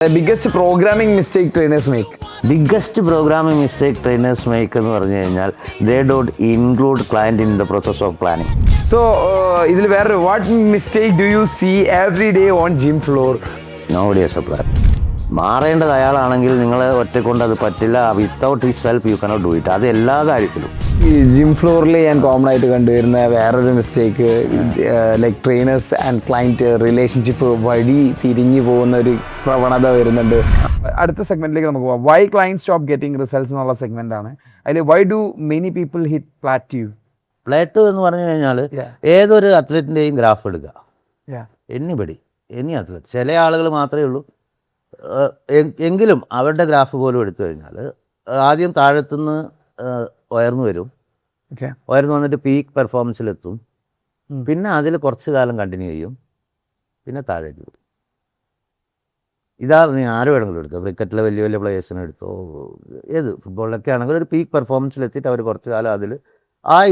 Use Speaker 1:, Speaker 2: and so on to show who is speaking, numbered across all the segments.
Speaker 1: The biggest programming mistake trainers make.
Speaker 2: Biggest programming mistake trainers make എന്ന് പറഞ്ഞു കഴിഞ്ഞാൽ they don't include client in the process of planning.
Speaker 1: So, ഇതിൽ വേറെ what mistake do you see every day on gym floor?
Speaker 2: Nobody has a plan. മാറേണ്ടത് അയാളാണെങ്കിൽ നിങ്ങളെ ഒറ്റക്കൊണ്ട് അത് പറ്റില്ല. Without his self you cannot do it. അത് എല്ലാ കാര്യത്തിലും.
Speaker 1: ഈ ജിം ഫ്ലോറിൽ ഞാൻ കോമൺ ആയിട്ട് കണ്ടുവരുന്ന വേറൊരു mistake like trainers and client relationship വഴി തിരിഞ്ഞു പോകുന്ന ഒരു പ്രവണത വരുന്നുണ്ട്. അടുത്ത സെഗ്മെന്റിലേക്ക് നമുക്ക് പോകാം. Why client stop getting results എന്നുള്ള സെഗ്മെന്റ് ആണ്. അതിൽ why do many people hit plateau?
Speaker 2: Plate എന്ന് പറഞ്ഞു കഴിഞ്ഞാൽ ഏതൊരു അത്ലറ്റിൻ്റെയും ഗ്രാഫ് എടുക്കുക. എനി അത്ലറ്റ്, ചില ആളുകൾ മാത്രമേ ഉള്ളൂ എങ്കിലും അവരുടെ ഗ്രാഫ് പോലും എടുത്തു കഴിഞ്ഞാൽ ആദ്യം താഴത്തുനിന്ന് ഉയർന്നു വരും. ഉയർന്നു വന്നിട്ട് പീക്ക് പെർഫോമൻസിലെത്തും. പിന്നെ അതിൽ കുറച്ച് കാലം കണ്ടിന്യൂ ചെയ്യും. പിന്നെ താഴേക്ക് വരും. ഇതാണ് നീ ആര് വേണമെങ്കിലും എടുത്തോ. ക്രിക്കറ്റിലെ വലിയ വലിയ പ്ലേയേഴ്സിനെ എടുത്തോ, ഏത് ഫുട്ബോളിലൊക്കെ ആണെങ്കിൽ ഒരു പീക്ക് പെർഫോമൻസിലെത്തിയിട്ട് അവർ കുറച്ച് കാലം അതിൽ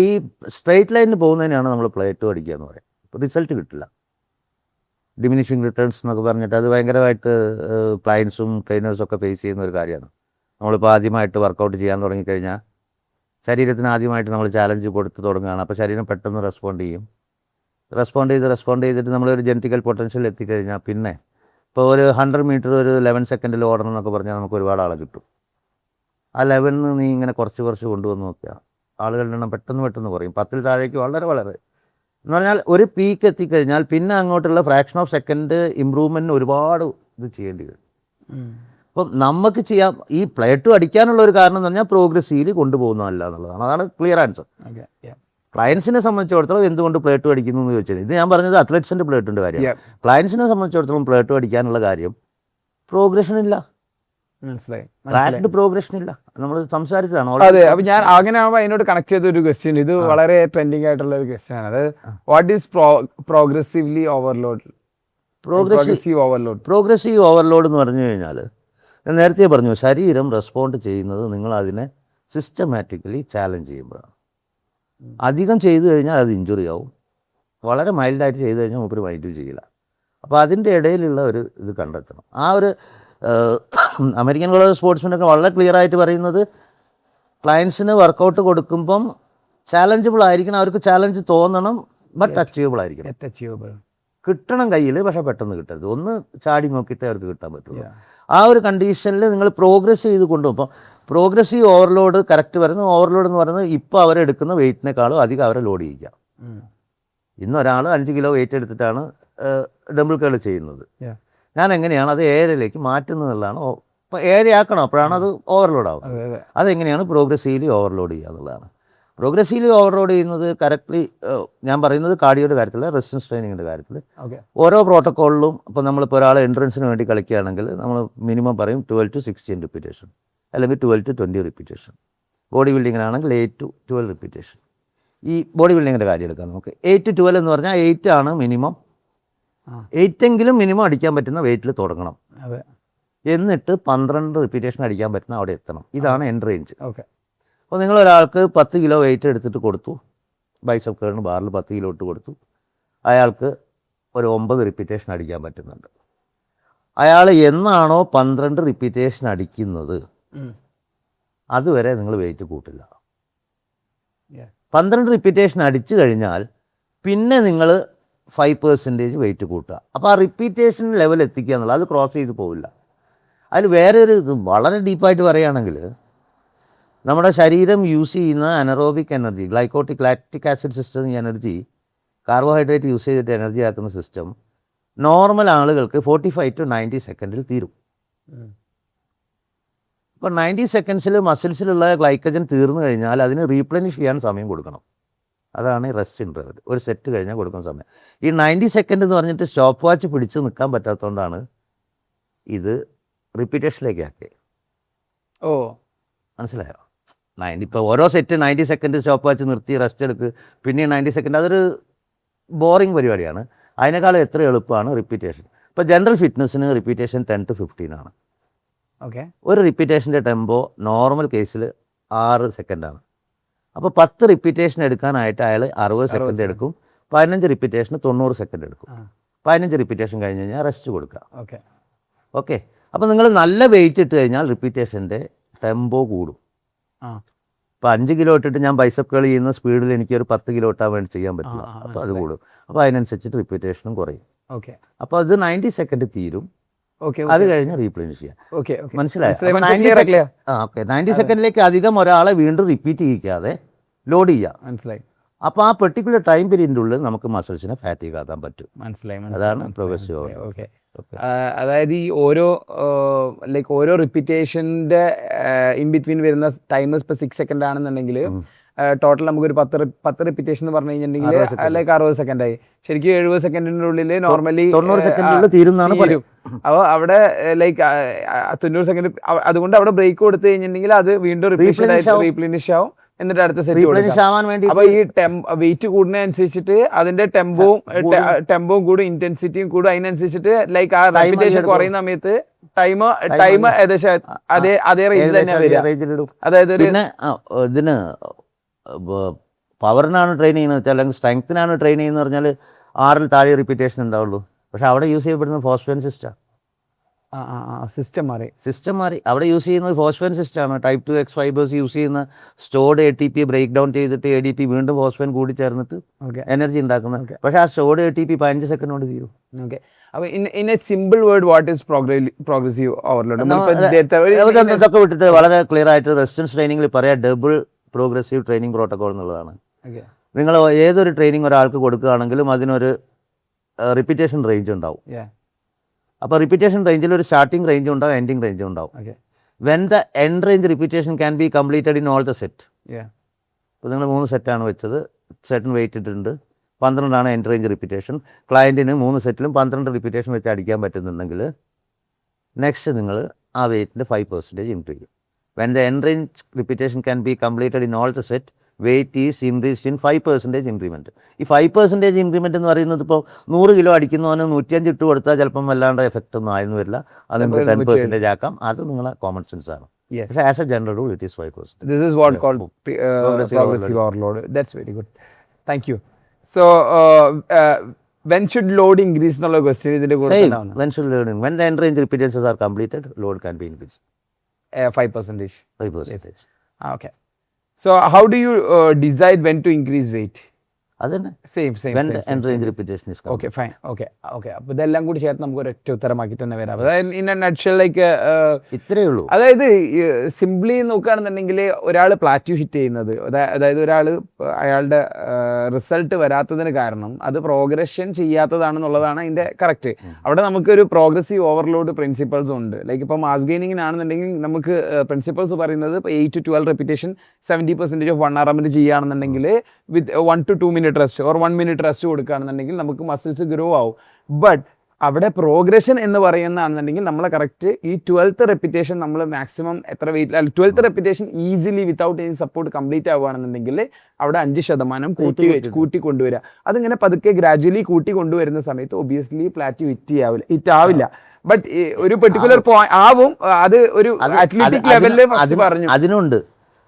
Speaker 2: ഈ സ്ട്രെയിറ്റ് ലൈനിൽ പോകുന്നതിനാണ് നമ്മൾ പ്ലേറ്റ് അടിക്കുക എന്ന് പറയും. റിസൾട്ട് കിട്ടില്ല. ഡിമിനിഷിങ് റിട്ടേൺസ് എന്നൊക്കെ പറഞ്ഞിട്ട് അത് ഭയങ്കരമായിട്ട് ക്ലയൻസും ട്രെയിനേഴ്സും ഒക്കെ ഫേസ് ചെയ്യുന്ന ഒരു കാര്യമാണ്. നമ്മളിപ്പോൾ ആദ്യമായിട്ട് വർക്കൗട്ട് ചെയ്യാൻ തുടങ്ങിക്കഴിഞ്ഞാൽ ശരീരത്തിന് ആദ്യമായിട്ട് നമ്മൾ ചാലഞ്ച് കൊടുത്ത് തുടങ്ങുകയാണ്. അപ്പോൾ ശരീരം പെട്ടെന്ന് റെസ്പോണ്ട് ചെയ്തിട്ട് നമ്മളൊരു ജെനറ്റിക്കൽ പൊട്ടൻഷ്യൽ എത്തിക്കഴിഞ്ഞാൽ പിന്നെ ഇപ്പോൾ ഒരു 100 മീറ്റർ ഒരു 11 സെക്കൻഡിൽ ഓടണം എന്നൊക്കെ പറഞ്ഞാൽ നമുക്ക് ഒരുപാട് ആളെ കിട്ടും. ആ 11 നീ ഇങ്ങനെ കുറച്ച് കൊണ്ടുവന്ന് നോക്കുക, ആളുകളുടെ എണ്ണം പെട്ടെന്ന് കുറയും. 10 താഴേക്ക് വളരെ എന്ന് പറഞ്ഞാൽ ഒരു പീക്ക് എത്തിക്കഴിഞ്ഞാൽ പിന്നെ അങ്ങോട്ടുള്ള ഫ്രാക്ഷൻ ഓഫ് സെക്കൻഡ് ഇമ്പ്രൂവ്മെൻറ്റിന് ഒരുപാട് ഇത് ചെയ്യേണ്ടി വരും. അപ്പം നമുക്ക് ചെയ്യാം. ഈ പ്ലേറ്റ് അടിക്കാനുള്ള ഒരു കാരണം എന്ന് പറഞ്ഞാൽ പ്രോഗ്രസീവ്ലി കൊണ്ടുപോകുന്നതല്ല എന്നുള്ളതാണ്. അതാണ് ക്ലിയർ ആൻസർ. ക്ലയൻസിനെ സംബന്ധിച്ചിടത്തോളം എന്തുകൊണ്ട് പ്ലേറ്റ് അടിക്കുന്നു എന്ന് ചോദിച്ചത്, ഇത് ഞാൻ പറഞ്ഞത് അത്ലറ്റ്സിൻ്റെ പ്ലേറ്റിൻ്റെ കാര്യം. ക്ലയൻസിനെ സംബന്ധിച്ചിടത്തോളം പ്ലേറ്റ് അടിക്കാനുള്ള കാര്യം പ്രോഗ്രഷൻ ഇല്ല. മനസ്സിലായി? പ്രോഗ്രഷൻ ഇല്ല. നമ്മൾ സംസാരിച്ചതാണ്.
Speaker 1: അതെ. അപ്പൊ ഞാൻ അങ്ങനെ ആകുമ്പോൾ അതിനോട് കണക്ട് ചെയ്ത ഒരു ക്വസ്റ്റ്യൻ, ഇത് വളരെ ട്രെൻഡിങ് ആയിട്ടുള്ള ഒരു ക്വസ്റ്റ്യൻ ആണ്. അത് വാട്ട് ഈസ് പ്രോഗ്രസീവ്
Speaker 2: ഓവർലോഡ് എന്ന് പറഞ്ഞു കഴിഞ്ഞാൽ ഞാൻ നേരത്തെ പറഞ്ഞു, ശരീരം റെസ്പോണ്ട് ചെയ്യുന്നത് നിങ്ങൾ അതിനെ സിസ്റ്റമാറ്റിക്കലി ചാലഞ്ച് ചെയ്യുമ്പോഴാണ്. അധികം ചെയ്തു കഴിഞ്ഞാൽ അത് ഇഞ്ചുറി ആവും. വളരെ മൈൽഡായിട്ട് ചെയ്തു കഴിഞ്ഞാൽ മൂപ്പര് മൈൻഡ് ചെയ്യില്ല. അപ്പോൾ അതിൻ്റെ ഇടയിലുള്ള ഒരു ഇത് കണ്ടെത്തണം. ആ ഒരു അമേരിക്കൻ കോളേജ് സ്പോർട്സ്മെനൊക്കെ വളരെ ക്ലിയർ ആയിട്ട് പറയുന്നത്, ക്ലയൻസിന് വർക്കൗട്ട് കൊടുക്കുമ്പം ചാലഞ്ചബിൾ ആയിരിക്കണം. അവർക്ക് ചാലഞ്ച് തോന്നണം, ബട്ട് അച്ചീവബിൾ ആയിരിക്കണം. കിട്ടണം കയ്യിൽ, പക്ഷേ പെട്ടെന്ന് കിട്ടരുത്. ഒന്ന് ചാടി നോക്കിയിട്ടേ അവർക്ക് കിട്ടാൻ പറ്റുള്ളൂ. ആ ഒരു കണ്ടീഷനിൽ നിങ്ങൾ പ്രോഗ്രസ് ചെയ്ത് കൊണ്ടുപോകും. പ്രോഗ്രസീവ് ഓവർലോഡ് കറക്റ്റ് വരുന്നത്, ഓവർലോഡ് എന്ന് പറയുന്നത് ഇപ്പോൾ അവരെടുക്കുന്ന വെയിറ്റിനേക്കാളും അധികം അവരെ ലോഡ് ചെയ്യിക്കുക. ഇന്നൊരാൾ 5 കിലോ വെയിറ്റ് എടുത്തിട്ടാണ് ഡംബിൾ കേൾ ചെയ്യുന്നത്. ഞാൻ എങ്ങനെയാണ് അത് ഏരിയയിലേക്ക് മാറ്റുന്നതെന്നുള്ളതാണ്. ഇപ്പോൾ ഏരിയയാക്കണം, അപ്പോഴാണ് അത് ഓവർലോഡ് ആവും. അതെങ്ങനെയാണ് പ്രോഗ്രസീവ്ലി ഓവർലോഡ് ചെയ്യുക എന്നുള്ളതാണ്. പ്രോഗ്രസീവ്ലി ഓവർലോഡ് ചെയ്യുന്നത് കറക്റ്റ്ലി ഞാൻ പറയുന്നത് കാർഡിയോയുടെ കാര്യത്തിൽ, റെസിസ്റ്റൻസ് ട്രെയിനിങ്ങിൻ്റെ കാര്യത്തിൽ ഓരോ പ്രോട്ടോക്കോളിലും. ഇപ്പോൾ നമ്മളിപ്പോൾ ഒരാൾ എൻട്രൻസിന് വേണ്ടി കളിക്കുകയാണെങ്കിൽ നമ്മൾ മിനിമം പറയും 12 to 16 റിപ്പീറ്റേഷൻ, അല്ലെങ്കിൽ 12 to 20 റിപ്പീറ്റേഷൻ. ബോഡി ബിൽഡിങ്ങിനാണെങ്കിൽ 8 to 12 റിപ്പീറ്റേഷൻ. ഈ ബോഡി ബിൽഡിങ്ങിൻ്റെ കാര്യം എടുക്കാം നമുക്ക്. 8 to 12 എന്ന് പറഞ്ഞാൽ 8 ആണ് മിനിമം. 8 എങ്കിലും മിനിമം അടിക്കാൻ പറ്റുന്ന വെയിറ്റിൽ തുടങ്ങണം. എന്നിട്ട് 12 റിപ്പീറ്റേഷൻ അടിക്കാൻ പറ്റുന്ന അവിടെ എത്തണം. ഇതാണ് എൻഡ് റേഞ്ച്. അപ്പോൾ നിങ്ങളൊരാൾക്ക് 10 കിലോ വെയിറ്റ് എടുത്തിട്ട് കൊടുത്തു, ബൈസെപ്പ് കേറിന് ബാറിൽ 10 കിലോ ഇട്ട് കൊടുത്തു. അയാൾക്ക് ഒരു 9 റിപ്പീറ്റേഷൻ അടിക്കാൻ പറ്റുന്നുണ്ട്. അയാൾ എന്നാണോ 12 റിപ്പീറ്റേഷൻ അടിക്കുന്നത് അതുവരെ നിങ്ങൾ വെയിറ്റ് കൂട്ടില്ല. 12 റിപ്പീറ്റേഷൻ അടിച്ചു കഴിഞ്ഞാൽ പിന്നെ നിങ്ങൾ 5% വെയിറ്റ് കൂട്ടുക. അപ്പോൾ ആ റിപ്പീറ്റേഷൻ ലെവൽ എത്തിക്കുക എന്നുള്ളത്, അത് ക്രോസ് ചെയ്ത് പോവില്ല. അതിൽ വേറെ ഒരു ഇത് വളരെ ഡീപ്പായിട്ട് പറയുകയാണെങ്കിൽ, നമ്മുടെ ശരീരം യൂസ് ചെയ്യുന്ന anaerobic energy, glycolytic lactic acid system energy, carbohydrate use ചെയ്തിട്ട് എനർജി ആക്കുന്ന സിസ്റ്റം നോർമൽ ആളുകൾക്ക് 45 to 90 സെക്കൻഡിൽ തീരും. ഇപ്പോൾ 90 സെക്കൻഡ്സിൽ മസിൽസിലുള്ള ഗ്ലൈക്കജൻ തീർന്നു കഴിഞ്ഞാൽ അതിന് റീപ്ലനിഷ് ചെയ്യാൻ സമയം കൊടുക്കണം. അതാണ് റെസ്റ്റ് ഇൻ്റർവെൽ. ഒരു സെറ്റ് കഴിഞ്ഞാൽ കൊടുക്കുന്ന സമയം. ഈ 90 സെക്കൻഡ് എന്ന് പറഞ്ഞിട്ട് സ്റ്റോപ്പ് വാച്ച് പിടിച്ച് നിൽക്കാൻ പറ്റാത്തതുകൊണ്ടാണ് ഇത് റിപ്പീറ്റേഷനിലേക്ക് ആക്കിയത്. മനസ്സിലായോ? ഇപ്പോൾ ഓരോ സെറ്റ് 90 സെക്കൻഡ് സ്റ്റോപ്പ് വാച്ച് നിർത്തി റെസ്റ്റ് എടുക്ക്, പിന്നെ 90 സെക്കൻഡ്, അതൊരു ബോറിങ് പരിപാടിയാണ്. അതിനേക്കാളും എത്ര എളുപ്പമാണ് റിപ്പീറ്റേഷൻ. ഇപ്പോൾ ജനറൽ ഫിറ്റ്നസ്സിന് റിപ്പീറ്റേഷൻ 10 to 15 ആണ്. ഒരു റിപ്പീറ്റേഷൻ്റെ ടെമ്പോ നോർമൽ കേസിൽ 6 സെക്കൻഡാണ്. അപ്പോൾ 10 റിപ്പീറ്റേഷൻ എടുക്കാനായിട്ട് അയാൾ 60 സെക്കൻഡ് എടുക്കും. 15 റിപ്പീറ്റേഷന് 90 സെക്കൻഡ് എടുക്കും. 15 റിപ്പീറ്റേഷൻ കഴിഞ്ഞ് കഴിഞ്ഞാൽ റെസ്റ്റ് കൊടുക്കുക. ഓക്കെ. അപ്പോൾ നിങ്ങൾ നല്ല വെയിറ്റ് ഇട്ട് കഴിഞ്ഞാൽ റിപ്പീറ്റേഷൻ്റെ ടെമ്പോ കൂടും. ഇപ്പോൾ 5 കിലോ ഇട്ടിട്ട് ഞാൻ ബൈസെപ്പ് കേൾ ചെയ്യുന്ന സ്പീഡിൽ എനിക്കൊരു 10 കിലോ ഇട്ടാൻ വേണ്ടി ചെയ്യാൻ പറ്റില്ല. അപ്പോൾ അത് കൂടും. അപ്പോൾ അതിനനുസരിച്ചിട്ട് റിപ്പീറ്റേഷനും കുറയും.
Speaker 1: ഓക്കെ.
Speaker 2: അപ്പോൾ അത് 90 സെക്കൻഡ് തീരും. അത് കഴിഞ്ഞ് റീപ്ലേനിഷ് ചെയ്യാം. മനസ്സിലായോ? 90 സെക്കൻഡിലേക്ക് അധികം ഒരാളെ വീണ്ടും റിപ്പീറ്റ് ചെയ്യിക്കാതെ ലോഡ് ചെയ്യാം.
Speaker 1: മനസ്സിലായി.
Speaker 2: അപ്പോൾ ആ പെർട്ടിക്കുലർ ടൈം പീരീഡിൻ്റെ ഉള്ളിൽ നമുക്ക് മസിൽസിനെ ഫാറ്റീഗ് ആക്കാൻ പറ്റും.
Speaker 1: മനസ്സിലായി.
Speaker 2: അതാണ് പ്രോഗ്രസീവ്.
Speaker 1: ഓക്കെ. അതായത് ഈ ഓരോ റിപ്പീറ്റേഷൻ്റെ ഇൻ ബിറ്റ്വീൻ വരുന്ന ടൈം ഇപ്പോൾ 6 സെക്കൻഡ് ആണെന്നുണ്ടെങ്കിൽ ടോട്ടൽ നമുക്കൊരു 10 റിപ്പീറ്റേഷൻ എന്ന് പറഞ്ഞു കഴിഞ്ഞിട്ടുണ്ടെങ്കിൽ 60 സെക്കൻഡായി. ശരിക്കും 70 സെക്കൻഡിൻ്റെ ഉള്ളിൽ നോർമലി
Speaker 2: 90 സെക്കൻഡിനുള്ളിൽ തീരും.
Speaker 1: അപ്പോൾ അവിടെ 90 സെക്കൻഡ്, അതുകൊണ്ട് അവിടെ ബ്രേക്ക് കൊടുത്തു കഴിഞ്ഞിട്ടുണ്ടെങ്കിൽ അത് വീണ്ടും റീപ്ലേനിഷ് ആവും. എന്നിട്ട് അടുത്ത സെറ്റ് കൊടുക്കാം. അപ്പൊ ഈ വെയിറ്റ് കൂടുന്നതനുസരിച്ചിട്ട് അതിന്റെ ടെമ്പോവും കൂടും, ഇന്റൻസിറ്റിയും കൂടും. അതിനനുസരിച്ചിട്ട് ആ റെപ്പിറ്റേഷൻ കുറയുന്ന സമയത്ത് ടൈം ഏകദേശം അതേ റേഞ്ചിൽ തന്നെ വരിക. അതായത്
Speaker 2: പിന്നെ ഇതിന് പവറിനാണ് ട്രെയിൻ ചെയ്യുന്നത് വെച്ചാൽ, അല്ലെങ്കിൽ സ്ട്രെങ്ത്തിനാണ് ട്രെയിൻ ചെയ്യുന്നത് പറഞ്ഞാൽ 6-ൽ താഴെ റിപ്പീറ്റേഷൻ ഉണ്ടാവുള്ളൂ. പക്ഷെ അവിടെ യൂസ് ചെയ്യപ്പെടുന്നത് ഫോസ്ഫേൻ സിസ്റ്റം. സിസ്റ്റം മാറി. അവിടെ യൂസ് ചെയ്യുന്നത് ഫോസ്ഫേൻ സിസ്റ്റമാണ്. ടൈപ്പ് 2X ഫൈബേഴ്സ് യൂസ് ചെയ്യുന്ന സ്റ്റോർഡ് ATP ബ്രേക്ക് ഡൗൺ ചെയ്തിട്ട് ADP വീണ്ടും ഫോസ്ഫേൻ കൂടി ചേർന്നിട്ട് എനർജി ഉണ്ടാക്കുന്നത്. പക്ഷേ ആ സ്റ്റോർഡ് ATP 15 സെക്കൻഡ് കൊണ്ട് തീരും.
Speaker 1: ഓക്കെ. അപ്പോൾ in A simple word, what is progressive overload?
Speaker 2: ഇതൊക്കെ വിട്ടിട്ട് വളരെ ക്ലിയർ ആയിട്ട് റെസിസ്റ്റൻസ് ട്രെയിനിങ്ങിൽ പറയാം ഡബിൾ പ്രോഗ്രസീവ് ട്രെയിനിങ് പ്രോട്ടോകോൾ എന്നുള്ളതാണ്. നിങ്ങൾ ഏതൊരു ട്രെയിനിങ് ഒരാൾക്ക് കൊടുക്കുകയാണെങ്കിലും അതിനൊരു റിപ്പീറ്റേഷൻ റേഞ്ച് ഉണ്ടാവും. അപ്പോൾ റിപ്പീറ്റേഷൻ റേഞ്ചിൽ ഒരു സ്റ്റാർട്ടിംഗ് റേഞ്ചും ഉണ്ടാവും, എൻഡിങ് റേഞ്ചും ഉണ്ടാവും. When the end range repetition can be completed in all the set. ഇപ്പോൾ നിങ്ങൾ 3 സെറ്റാണ് വെച്ചത്, സെറ്റിന് വെയിറ്റ് ഇട്ടിട്ടുണ്ട്, 12 എൻഡ് റേഞ്ച് റിപ്പീറ്റേഷൻ. ക്ലയൻറ്റിന് 3 സെറ്റിലും 12 റിപ്പീറ്റേഷൻ വെച്ച് അടിക്കാൻ പറ്റുന്നുണ്ടെങ്കിൽ നെക്സ്റ്റ് നിങ്ങൾ ആ വെയിറ്റിൻ്റെ 5% ഇൻക്രീസ് ചെയ്യും. When the end range repetition can be completed in all the set, wait is increased in 5% increment. ഈ 5% ഇൻക്രിമെൻറ്റ് എന്ന് പറയുന്നത് ഇപ്പോൾ 100 കിലോ അടിക്കുന്നവന് 105 ഇട്ട് കൊടുത്താൽ ചിലപ്പം വല്ലാണ്ട് എഫക്റ്റ് ഒന്നും ആയിരുന്നു വരില്ല. അത് നമുക്ക് 10% ആക്കാം. അത് നിങ്ങളെ കോമൺ സെൻസ് ആണ്. പക്ഷേ as A general rule it is 5%.
Speaker 1: This is what called progressive overload. That's very good. Thank you. So when should load increase എന്നുള്ള ക്വസ്റ്റ്യൻ ഇതിന്റെ കൂടെ ഉണ്ടാവും.
Speaker 2: When should load in? When the end range repetitions are completed, load can be increased.
Speaker 1: 5%.
Speaker 2: 5%.
Speaker 1: Okay. So how do you decide when to increase weight?
Speaker 2: അതന്നെ
Speaker 1: same
Speaker 2: when the end range repetition is complete.
Speaker 1: Okay fine. Okay. അപ്പോൾ ഇതെല്ലാം കൂടി ചേർത്ത് നമുക്ക് ഒരൊറ്റ ഉത്തരമാക്കി തന്നെ വരാം. അതായത് ഇൻ എ നട്ട്ഷെൽ
Speaker 2: ഇത്രയേ ഉള്ളൂ.
Speaker 1: അതായത് സിംപ്ലി നോക്കുകയാണെന്നുണ്ടെങ്കിൽ ഒരാൾ പ്ലാറ്റ്യൂ ഹിറ്റ് ചെയ്യുന്നത്, അതായത് ഒരാൾ അയാളുടെ റിസൾട്ട് വരാത്തതിന് കാരണം അത് പ്രോഗ്രഷൻ ചെയ്യാത്തതാണെന്നുള്ളതാണ് അതിൻ്റെ കറക്റ്റ്. അവിടെ നമുക്കൊരു പ്രോഗ്രസീവ് ഓവർലോഡ് പ്രിൻസിപ്പൾസും ഉണ്ട്. ഇപ്പോൾ മാസ് ഗെയിനിങ്ങിനാണെന്നുണ്ടെങ്കിൽ നമുക്ക് പ്രിൻസിപ്പൾസ് പറയുന്നത് ഇപ്പോൾ 8 to 12 റെപ്പിറ്റേഷൻ 70% ഓഫ് 1 RM ചെയ്യുകയാണെന്നുണ്ടെങ്കിൽ with 1 to 2 minute rest or 1 minute rest കൊടുക്കുകയാണെന്നുണ്ടെങ്കിൽ നമുക്ക് മസിൽസ് ഗ്രോ ആവും. ബട്ട് അവിടെ പ്രോഗ്രഷൻ എന്ന് പറയുന്നതാണെന്നുണ്ടെങ്കിൽ നമ്മൾ കറക്റ്റ് ഈ 12th റെപ്പിറ്റേഷൻ നമ്മൾ മാക്സിമം എത്ര weight, 12th repetition easily without any support complete ആവുകയാണെന്നുണ്ടെങ്കിൽ അവിടെ 5% കൂട്ടി കൊണ്ടുവരിക. അതിങ്ങനെ പതുക്കെ ഗ്രാജുവലി കൂട്ടി കൊണ്ടുവരുന്ന സമയത്ത് ഒബിയസ്ലി പ്ലാറ്റ്യൂ ഹിറ്റ് ആവില്ല. ബട്ട് ഒരു പെർട്ടിക്കുലർ പോയിന്റ് ആവും. അത് ഒരു അത്ലറ്റിക് ലെവലിൽ പറഞ്ഞു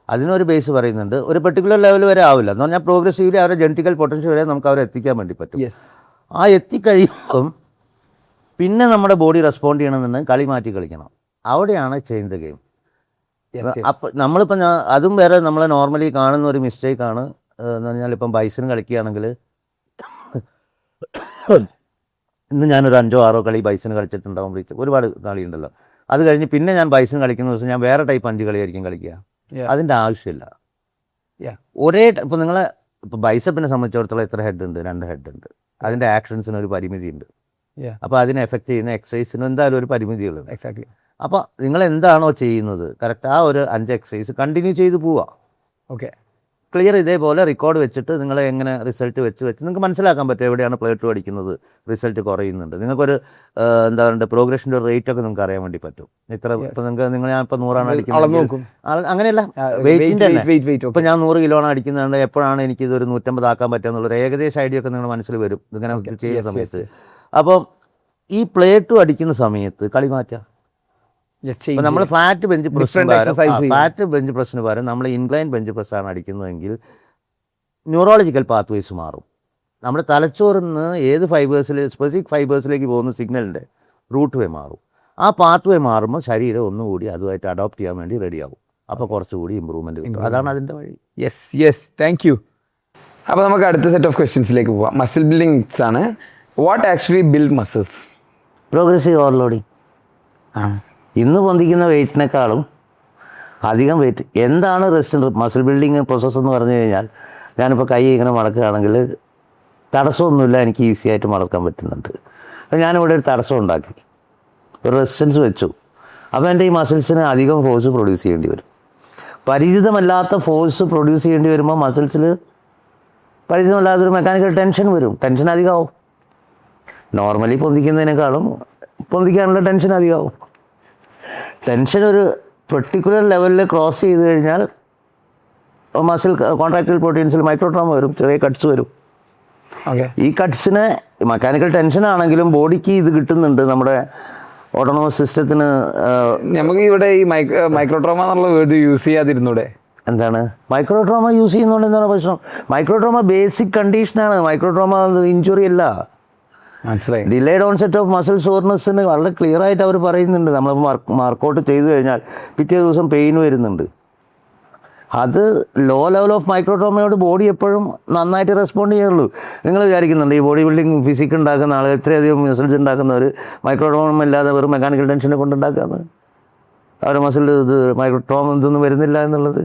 Speaker 2: അതിനൊരു ബേസ് പറയുന്നുണ്ട്. ഒരു പെർട്ടിക്കുലർ ലെവൽ വരെ ആവില്ല എന്ന് പറഞ്ഞാൽ പ്രോഗ്രസീവ്ലി അവരുടെ ജെനറ്റിക്കൽ പൊട്ടൻഷ്യൽ വരെ നമുക്ക് അവരെ എത്തിക്കാൻ വേണ്ടി പറ്റും. ആ എത്തിക്കഴിയുമ്പം പിന്നെ നമ്മുടെ ബോഡി റെസ്പോണ്ട് ചെയ്യണമെന്നുണ്ടെങ്കിൽ കളി മാറ്റി കളിക്കണം. അവിടെയാണ് ചേഞ്ച് ദ ഗെയിം. അപ്പം നമ്മളിപ്പോൾ അതും വേറെ നമ്മളെ നോർമലി കാണുന്ന ഒരു മിസ്റ്റേക്കാണ് എന്ന് പറഞ്ഞാൽ ഇപ്പം ബൈസിന് കളിക്കുകയാണെങ്കിൽ ഇന്ന് ഞാനൊരു 5-6 കളി ബൈസിന് കളിച്ചിട്ടുണ്ടാവും. ഒരുപാട് കളിയുണ്ടല്ലോ. അത് കഴിഞ്ഞ് പിന്നെ ഞാൻ ബൈസിന് കളിക്കുന്ന ദിവസം ഞാൻ വേറെ ടൈപ്പ് 5 കളിയായിരിക്കും കളിക്കുക. അതിൻ്റെ ആവശ്യമില്ല. ഒരേ ഇപ്പോൾ നിങ്ങളെ ഇപ്പോൾ ബൈസപ്പിനെ സംബന്ധിച്ചിടത്തോളം എത്ര ഹെഡ് ഉണ്ട്? 2 ഹെഡ് ഉണ്ട്. അതിൻ്റെ ആക്ഷൻസിന് ഒരു പരിമിതി ഉണ്ട്. അപ്പോൾ അതിനെ എഫക്റ്റ് ചെയ്യുന്ന എക്സസൈസിന് എന്തായാലും ഒരു പരിമിതികളുണ്ട്.
Speaker 1: എക്സാക്ട്ലി.
Speaker 2: അപ്പോൾ നിങ്ങൾ എന്താണോ ചെയ്യുന്നത് കറക്റ്റ് ആ ഒരു 5 എക്സസൈസ് കണ്ടിന്യൂ ചെയ്ത് പോവുക.
Speaker 1: ഓക്കെ.
Speaker 2: ക്ലിയർ ഇതേപോലെ റെക്കോർഡ് വെച്ചിട്ട് നിങ്ങൾ എങ്ങനെ റിസൾട്ട് വെച്ച് നിങ്ങൾക്ക് മനസ്സിലാക്കാൻ പറ്റും എവിടെയാണ് പ്ലേറ്റ് അടിക്കുന്നത്, റിസൾട്ട് കുറയുന്നുണ്ട്. നിങ്ങൾക്കൊരു എന്താ പറയുക പ്രോഗ്രഷൻ്റെ റേറ്റ് ഒക്കെ നിങ്ങൾക്ക് അറിയാൻ വേണ്ടി പറ്റും. ഇത്ര ഇപ്പോൾ നിങ്ങൾ ഞാൻ ഇപ്പോൾ 100 അടിക്കുന്നത് അങ്ങനെയല്ല, വെയിറ്റിൻ്റെ തന്നെ. ഇപ്പോൾ ഞാൻ 100 കിലോ അടിക്കുന്നുണ്ട്, എപ്പോഴാണ് എനിക്കിതൊരു 150 ആക്കാൻ പറ്റുക എന്നുള്ളൊരു ഏകദേശം ഐഡിയ ഒക്കെ നിങ്ങളുടെ മനസ്സിൽ വരും ഇതിങ്ങനെ ചെയ്യുന്ന സമയത്ത്. അപ്പം ഈ പ്ലേറ്റ് അടിക്കുന്ന സമയത്ത് കളി മാറ്റുക. നമ്മൾ ഫ്ലാറ്റ് ബെഞ്ച് പ്രസ്സിന് പകരം നമ്മൾ ഇൻക്ലൈൻ ബെഞ്ച് പ്രസ്സാണ് അടിക്കുന്നതെങ്കിൽ ന്യൂറോളജിക്കൽ പാത്വേസ് മാറും. നമ്മുടെ തലച്ചോറിൽ നിന്ന് ഏത് ഫൈബേഴ്സിൽ സ്പെസിഫിക് ഫൈബേഴ്സിലേക്ക് പോകുന്ന സിഗ്നലിൻ്റെ റൂട്ട് വേ മാറും. ആ പാത്ത് വേ മാറുമ്പോൾ ശരീരം ഒന്നുകൂടി അതുമായിട്ട് അഡോപ്റ്റ് ചെയ്യാൻ വേണ്ടി റെഡിയാവും. അപ്പോൾ കുറച്ചുകൂടി ഇമ്പ്രൂവ്മെൻറ്റ് കിട്ടും. അതാണ് അതിൻ്റെ വഴി.
Speaker 1: Yes thank you. അപ്പോൾ നമുക്ക് അടുത്ത സെറ്റ് ഓഫ് ക്വസ്റ്റ്യൻസിലേക്ക് പോവാം. മസിൽ ബിൽഡിംഗ് മിത്സ് ആണ്. What actually build muscles?
Speaker 2: Progressive overloading. ഇന്ന് പൊന്തിക്കുന്ന വെയിറ്റിനേക്കാളും അധികം വെയിറ്റ്. എന്താണ് റെസ്റ്റ് മസിൽ ബിൽഡിങ് പ്രോസസ്സ് എന്ന് പറഞ്ഞു കഴിഞ്ഞാൽ, ഞാനിപ്പോൾ കൈ ഇങ്ങനെ മടക്കുകയാണെങ്കിൽ തടസ്സമൊന്നുമില്ല, എനിക്ക് ഈസി ആയിട്ട് മടക്കാൻ പറ്റുന്നുണ്ട്. അപ്പോൾ ഞാനിവിടെ ഒരു തടസ്സം ഉണ്ടാക്കി, ഒരു റെസിസ്റ്റൻസ് വെച്ചു. അപ്പോൾ എൻ്റെ ഈ മസിൽസിന് അധികം ഫോഴ്സ് പ്രൊഡ്യൂസ് ചെയ്യേണ്ടി വരും. പരിചിതമല്ലാത്ത ഫോഴ്സ് പ്രൊഡ്യൂസ് ചെയ്യേണ്ടി വരുമ്പോൾ മസിൽസിൽ പരിചിതമല്ലാത്തൊരു മെക്കാനിക്കൽ ടെൻഷൻ വരും. ടെൻഷൻ അധികമാവും. നോർമലി പൊന്തിക്കുന്നതിനേക്കാളും പൊന്തിക്കാനുള്ള ടെൻഷൻ അധികമാവും. ടെൻഷൻ ഒരു പെർട്ടിക്കുലർ ലെവലിൽ ക്രോസ് ചെയ്ത് കഴിഞ്ഞാൽ മസിൽ കോൺട്രാക്റ്റൈൽ പ്രോട്ടീൻസിൽ മൈക്രോട്രോമ വരും, ചെറിയ കട്ട്സ് വരും. ഈ കട്ട്സിന് മെക്കാനിക്കൽ ടെൻഷൻ ആണെങ്കിലും ബോഡിക്ക് ഇത് കിട്ടുന്നുണ്ട്. നമ്മുടെ ഓട്ടോണമസ് സിസ്റ്റത്തിന്
Speaker 1: നമുക്ക് ഇവിടെ ഈ മൈക്രോട്രോമ എന്നുള്ള വേർഡ് യൂസ് ചെയ്യാതിരുന്നൂടെ?
Speaker 2: എന്താണ് മൈക്രോട്രോമ യൂസ് ചെയ്യുന്നതുകൊണ്ട് എന്താണ് പ്രശ്നം? മൈക്രോട്രോമ ബേസിക് കണ്ടീഷനാണ്. മൈക്രോട്രോമ ഇഞ്ചുറി അല്ല.
Speaker 1: മനസ്സിലായി.
Speaker 2: ഡിലേഡ് ഓൺസെറ്റ് ഓഫ് മസിൽ സോർനെസ്സിന് വളരെ ക്ലിയർ ആയിട്ട് അവർ പറയുന്നുണ്ട്. നമ്മൾ വർക്കൗട്ട് ചെയ്തു കഴിഞ്ഞാൽ പിറ്റേ ദിവസം പെയിൻ വരുന്നുണ്ട്. അത് ലോ ലെവൽ ഓഫ് മൈക്രോട്രോമയോട് ബോഡി എപ്പോഴും നന്നായിട്ട് റെസ്പോണ്ട് ചെയ്യുള്ളൂ. നിങ്ങൾ വിചാരിക്കുന്നുണ്ട് ഈ ബോഡി ബിൽഡിംഗ് ഫിസിക് ഉണ്ടാക്കുന്ന ആളുകൾ, ഇത്രയധികം മസിൽസ് ഉണ്ടാക്കുന്നവർ മൈക്രോട്രോമ ഇല്ലാതെ വെറും മെക്കാനിക്കൽ ടെൻഷനെ കൊണ്ടുണ്ടാക്കുന്നത്, അവരുടെ മസിൽ ഇത് മൈക്രോട്രോമ ഇതൊന്നും വരുന്നില്ല എന്നുള്ളത്.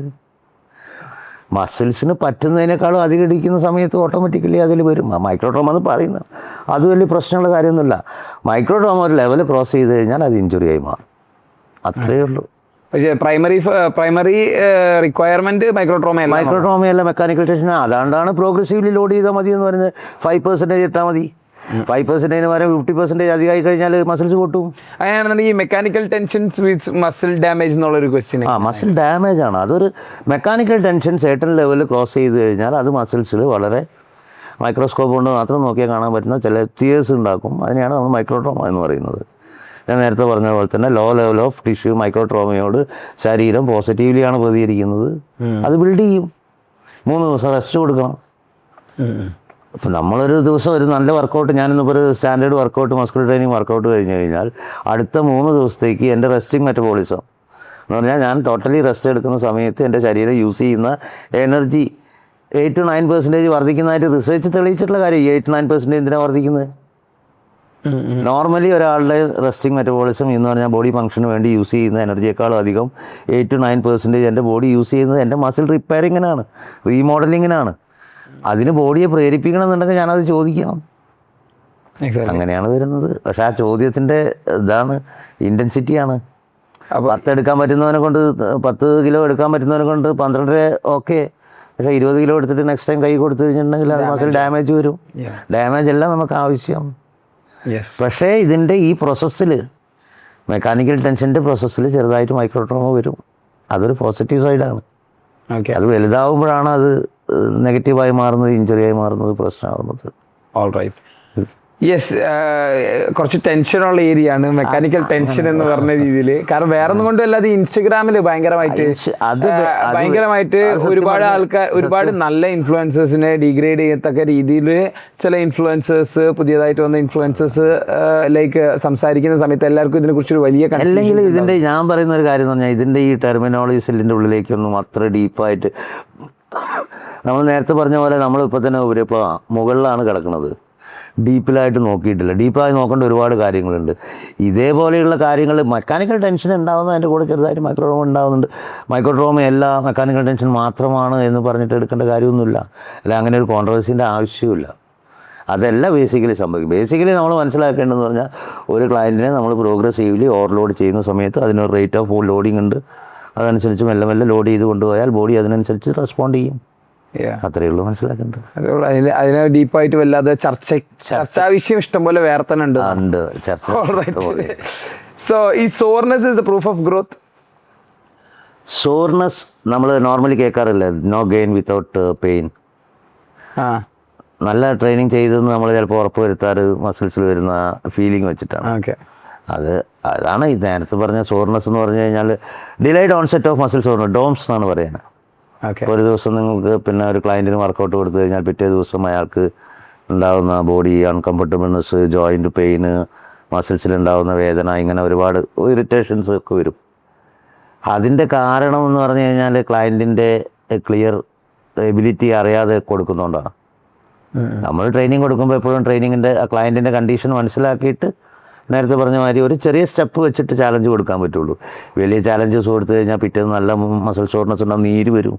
Speaker 2: മസിൽസിന് പറ്റുന്നതിനേക്കാളും അധികം ഇടിക്കുന്ന സമയത്ത് ഓട്ടോമാറ്റിക്കലി അതിൽ വരും. മൈക്രോട്രോമ എന്ന് പറയുന്നത് അത് വലിയ പ്രശ്നമുള്ള കാര്യമൊന്നുമില്ല. മൈക്രോട്രോമ ഒരു ലെവൽ ക്രോസ് ചെയ്ത് കഴിഞ്ഞാൽ അത് ഇഞ്ചുറിയായി മാറും. അത്രയേ ഉള്ളൂ.
Speaker 1: പക്ഷേ പ്രൈമറി റിക്വയർമെന്റ് മൈക്രോട്രോമയല്ല,
Speaker 2: മെക്കാനിക്കൽ ടെൻഷൻ. അതുകൊണ്ടാണ് പ്രോഗ്രസീവ്ലി ലോഡ് ചെയ്താൽ മതി എന്ന് പറയുന്നത്. 5% ഇട്ടാൽ മതി. 5% വരെ 50% അധികമായി കഴിഞ്ഞാൽ മസിൽസ് പൊട്ടും.
Speaker 1: അങ്ങനെയാണെന്നുണ്ടെങ്കിൽ മെക്കാനിക്കൽ ടെൻഷൻസ് വിത്ത് മസിൽ ഡാമേജ് എന്നുള്ളൊരു ക്വസ്റ്റ്യൻ.
Speaker 2: മസിൽ ഡാമേജ് ആണ്. അതൊരു മെക്കാനിക്കൽ ടെൻഷൻ സേർട്ടൺ ലെവലിൽ ക്രോസ് ചെയ്ത് കഴിഞ്ഞാൽ അത് മസിൽസിൽ വളരെ മൈക്രോസ്കോപ്പ് കൊണ്ട് മാത്രം നോക്കിയാൽ കാണാൻ പറ്റുന്ന ചില തിയേഴ്സ് ഉണ്ടാക്കും. അതിനെയാണ് നമ്മൾ മൈക്രോട്രോമ എന്ന് പറയുന്നത്. ഞാൻ നേരത്തെ പറഞ്ഞ പോലെ തന്നെ ലോ ലെവൽ ഓഫ് ടിഷ്യൂ മൈക്രോട്രോമയോട് ശരീരം പോസിറ്റീവ്ലിയാണ് പ്രതികരിക്കുന്നത്. അത് ബിൽഡ് ചെയ്യും. 3 ദിവസം റെസ്റ്റ് കൊടുക്കണം. ഇപ്പം നമ്മളൊരു ദിവസം ഒരു നല്ല വർക്കൗട്ട്, ഞാനിന്നിപ്പോൾ ഒരു standard workout muscular training workout കഴിഞ്ഞ് കഴിഞ്ഞാൽ അടുത്ത 3 ദിവസത്തേക്ക് എൻ്റെ റെസ്റ്റിംഗ് മെറ്റബോളിസം എന്ന് പറഞ്ഞാൽ ഞാൻ ടോട്ടലി റെസ്റ്റ് എടുക്കുന്ന സമയത്ത് എൻ്റെ ശരീരം യൂസ് ചെയ്യുന്ന എനർജി 8 to 9% വർദ്ധിക്കുന്നതായിട്ട് റിസർച്ച് തെളിയിച്ചിട്ടുള്ള കാര്യം. 8 to 9% എന്തിനാണ് വർദ്ധിക്കുന്നത്? നോർമലി ഒരാളുടെ റെസ്റ്റിംഗ് മെറ്റബോളിസം എന്ന് പറഞ്ഞാൽ ബോഡി ഫംഗ്ഷന് വേണ്ടി യൂസ് ചെയ്യുന്ന എനർജിയേക്കാളും അധികം 8 to 9% എൻ്റെ ബോഡി യൂസ് ചെയ്യുന്നത് എൻ്റെ മസിൽ റിപ്പയറിങ്ങിനാണ്, റീമോഡലിങ്ങിനാണ്. അതിന് ബോഡിയെ പ്രേരിപ്പിക്കണം എന്നുണ്ടെങ്കിൽ ഞാനത് ചോദിക്കണം. അങ്ങനെയാണ് വരുന്നത്. പക്ഷെ ആ ചോദ്യത്തിൻ്റെ ഇതാണ് ഇൻറ്റൻസിറ്റിയാണ്. 10 എടുക്കാൻ പറ്റുന്നവനെ കൊണ്ട് 10 കിലോ എടുക്കാൻ പറ്റുന്നവനെ കൊണ്ട് 12 ഓക്കെ. പക്ഷേ 20 കിലോ എടുത്തിട്ട് നെക്സ്റ്റ് ടൈം കൈ കൊടുത്തു കഴിഞ്ഞിട്ടുണ്ടെങ്കിൽ അത് മസിൽ ഡാമേജ് വരും. ഡാമേജ് എല്ലാം നമുക്ക് ആവശ്യം. പക്ഷേ ഇതിൻ്റെ ഈ പ്രോസസ്സിൽ മെക്കാനിക്കൽ ടെൻഷൻ്റെ പ്രോസസ്സിൽ ചെറുതായിട്ട് മൈക്രോട്രോമ വരും. അതൊരു പോസിറ്റീവ് സൈഡാണ്. അത് വലുതാവുമ്പോഴാണ് അത് നെഗറ്റീവായി മാറുന്നത്, ഇഞ്ചുറിയായി മാറുന്നത്, പ്രശ്നമാകുന്നത്.
Speaker 1: All right. യെസ്, കുറച്ച് ടെൻഷനുള്ള ഏരിയ ആണ് മെക്കാനിക്കൽ ടെൻഷൻ എന്ന് പറഞ്ഞ രീതിയിൽ. കാരണം വേറെ ഒന്നും കൊണ്ടല്ല, അത് ഇൻസ്റ്റഗ്രാമിൽ ഭയങ്കരമായിട്ട് ഒരുപാട് ആൾക്കാർ, ഒരുപാട് നല്ല ഇൻഫ്ലുവൻസേഴ്സിനെ ഡിഗ്രേഡ് ചെയ്യത്തക്ക രീതിയിൽ ചില ഇൻഫ്ലുവൻസേഴ്സ്, പുതിയതായിട്ട് വന്ന ഇൻഫ്ലുവൻസേഴ്സ് ലൈക്ക് സംസാരിക്കുന്ന സമയത്ത് എല്ലാവർക്കും ഇതിനെക്കുറിച്ചൊരു വലിയ
Speaker 2: അല്ലെങ്കിൽ ഇതിൻ്റെ ഞാൻ പറയുന്ന ഒരു കാര്യം എന്ന് പറഞ്ഞാൽ ഇതിൻ്റെ ഈ ടെർമിനോളജീസ് ഇതിൻ്റെ ഉള്ളിലേക്കൊന്നും അത്ര ഡീപ്പായിട്ട് നമ്മൾ നേരത്തെ പറഞ്ഞ പോലെ നമ്മളിപ്പോൾ തന്നെ ഇപ്പോൾ മുകളിലാണ് കിടക്കുന്നത്, ഡീപ്പിലായിട്ട് നോക്കിയിട്ടില്ല. ഡീപ്പായി നോക്കേണ്ട ഒരുപാട് കാര്യങ്ങളുണ്ട്. ഇതേപോലെയുള്ള കാര്യങ്ങൾ മെക്കാനിക്കൽ ടെൻഷൻ ഉണ്ടാകുന്ന അതിൻ്റെ കൂടെ ചെറുതായിട്ട് മൈക്രോട്രോമ ഉണ്ടാകുന്നുണ്ട്. മൈക്രോട്രോമ എല്ലാ മെക്കാനിക്കൽ ടെൻഷൻ മാത്രമാണ് എന്ന് പറഞ്ഞിട്ട് എടുക്കേണ്ട കാര്യമൊന്നുമില്ല. അല്ല, അങ്ങനെ ഒരു കോൺട്രവേഴ്സിൻ്റെ ആവശ്യമില്ല. അതല്ല ബേസിക്കലി സംഭവിക്കും. ബേസിക്കലി നമ്മൾ മനസ്സിലാക്കേണ്ടതെന്ന് പറഞ്ഞാൽ ഒരു ക്ലയൻറ്റിനെ നമ്മൾ പ്രോഗ്രസീവ്ലി ഓവർലോഡ് ചെയ്യുന്ന സമയത്ത് അതിനൊരു റേറ്റ് ഓഫ് ലോഡിംഗ് ഉണ്ട്. അതനുസരിച്ച് മെല്ലെ മെല്ലെ ലോഡ് ചെയ്ത് കൊണ്ടുപോയാൽ ബോഡി അതിനനുസരിച്ച് റെസ്പോണ്ട് ചെയ്യും. അത്രയേ ഉള്ളൂ മനസ്സിലാക്കേണ്ടത്.
Speaker 1: അതിനെ ഡീപ്പായിട്ട് വല്ലാതെ ചർച്ചാ വിഷയം ഇഷ്ടംപോലെ വേറെ തന്നെ ഉണ്ട്. സോ ഈ soreness is a proof of growth.
Speaker 2: Soreness നമ്മൾ നോർമലി കേൾക്കാറില്ല, നോ ഗെയിൻ വിത്തൗട്ട് പെയിൻ. നല്ല ട്രെയിനിങ് ചെയ്തെന്ന് നമ്മൾ ചിലപ്പോൾ ഉറപ്പ് വരുത്താറ് മസിൽസിൽ വരുന്ന ഫീലിംഗ് വെച്ചിട്ടാണ്. അതാണ് ഈ നേരത്തെ പറഞ്ഞ സോർനെസ് എന്ന് പറഞ്ഞു കഴിഞ്ഞാൽ delayed onset of muscle soreness, DOMS എന്നാണ് പറയുന്നത്. ഒരു ദിവസം നിങ്ങൾക്ക് പിന്നെ ഒരു ക്ലയൻറ്റിന് വർക്കൗട്ട് കൊടുത്തു കഴിഞ്ഞാൽ പിറ്റേ ദിവസം അയാൾക്ക് ഉണ്ടാകുന്ന ബോഡി അൺകംഫർട്ടബിൾനെസ്, ജോയിൻറ്റ് പെയിന്, മസിൽസിലുണ്ടാകുന്ന വേദന, ഇങ്ങനെ ഒരുപാട് ഇറിറ്റേഷൻസ് ഒക്കെ വരും. അതിൻ്റെ കാരണം എന്ന് പറഞ്ഞു കഴിഞ്ഞാൽ ക്ലയൻറ്റിൻ്റെ ക്ലിയർ എബിലിറ്റി അറിയാതെ കൊടുക്കുന്നതുകൊണ്ടാണ്. നമ്മൾ ട്രെയിനിങ് കൊടുക്കുമ്പോൾ എപ്പോഴും ട്രെയിനിങ്ങിൻ്റെ ക്ലയൻറ്റിൻ്റെ കണ്ടീഷൻ മനസ്സിലാക്കിയിട്ട് നേരത്തെ പറഞ്ഞ മാതിരി ഒരു ചെറിയ സ്റ്റെപ്പ് വെച്ചിട്ട് ചാലഞ്ച് കൊടുക്കാൻ പറ്റുള്ളൂ. വലിയ ചാലഞ്ചസ് കൊടുത്തു കഴിഞ്ഞാൽ പിറ്റേന്ന് നല്ല മസിൽ ഷോർട്ട്നെസ് ഉണ്ടാകും, നീര് വരും,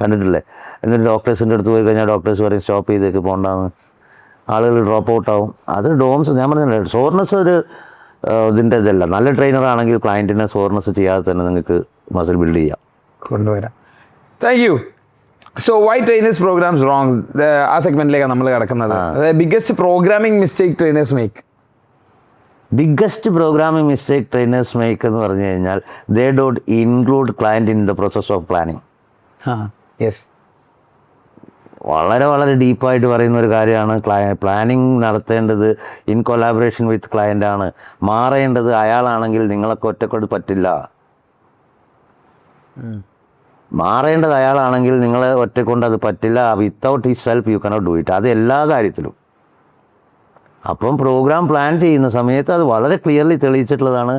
Speaker 2: കണ്ടിട്ടില്ലേ? എന്നിട്ട് ഡോക്ടേഴ്സിൻ്റെ അടുത്ത് പോയി കഴിഞ്ഞാൽ ഡോക്ടേഴ്സ് പറയും സ്റ്റോപ്പ് ചെയ്തേക്ക് പോകണ്ടെന്ന്, ആളുകൾ ഡ്രോപ്പ് ഔട്ട് ആവും. അത് ഡോംസ് ഞാൻ പറഞ്ഞില്ലേ, സോർനെസ് ഒരു ഇതിൻ്റെ ഇതല്ല. നല്ല ട്രെയിനറാണെങ്കിൽ ക്ലയൻറ്റിനെ സോർനെസ് ചെയ്യാതെ തന്നെ നിങ്ങൾക്ക് മസിൽ ബിൽഡ് ചെയ്യാം,
Speaker 1: കൊണ്ടുവരാം. Thank you. So why trainers programs wrong, ആ സെഗ്മെന്റിലേക്കാണ് നമ്മൾ കിടക്കുന്നത്. Biggest programming mistake trainers make.
Speaker 2: Biggest programming mistake trainers make എന്ന് പറഞ്ഞു കഴിഞ്ഞാൽ they don't include client in the process of planning.
Speaker 1: Yes,
Speaker 2: വളരെ വളരെ ഡീപ്പായിട്ട് പറയുന്ന ഒരു കാര്യമാണ്. പ്ലാനിങ് നടത്തേണ്ടത് ഇൻ കൊലാബറേഷൻ വിത്ത് ക്ലയൻ്റ് ആണ്. മാറേണ്ടത് അയാളാണെങ്കിൽ നിങ്ങളൊക്കെ ഒറ്റക്കൊണ്ട് പറ്റില്ല. മാറേണ്ടത് അയാളാണെങ്കിൽ നിങ്ങളെ ഒറ്റക്കൊണ്ട് അത് പറ്റില്ല. Without his self you cannot do it. അത് എല്ലാ കാര്യത്തിലും. അപ്പം പ്രോഗ്രാം പ്ലാൻ ചെയ്യുന്ന സമയത്ത് അത് വളരെ ക്ലിയർലി തെളിയിച്ചിട്ടുള്ളതാണ്.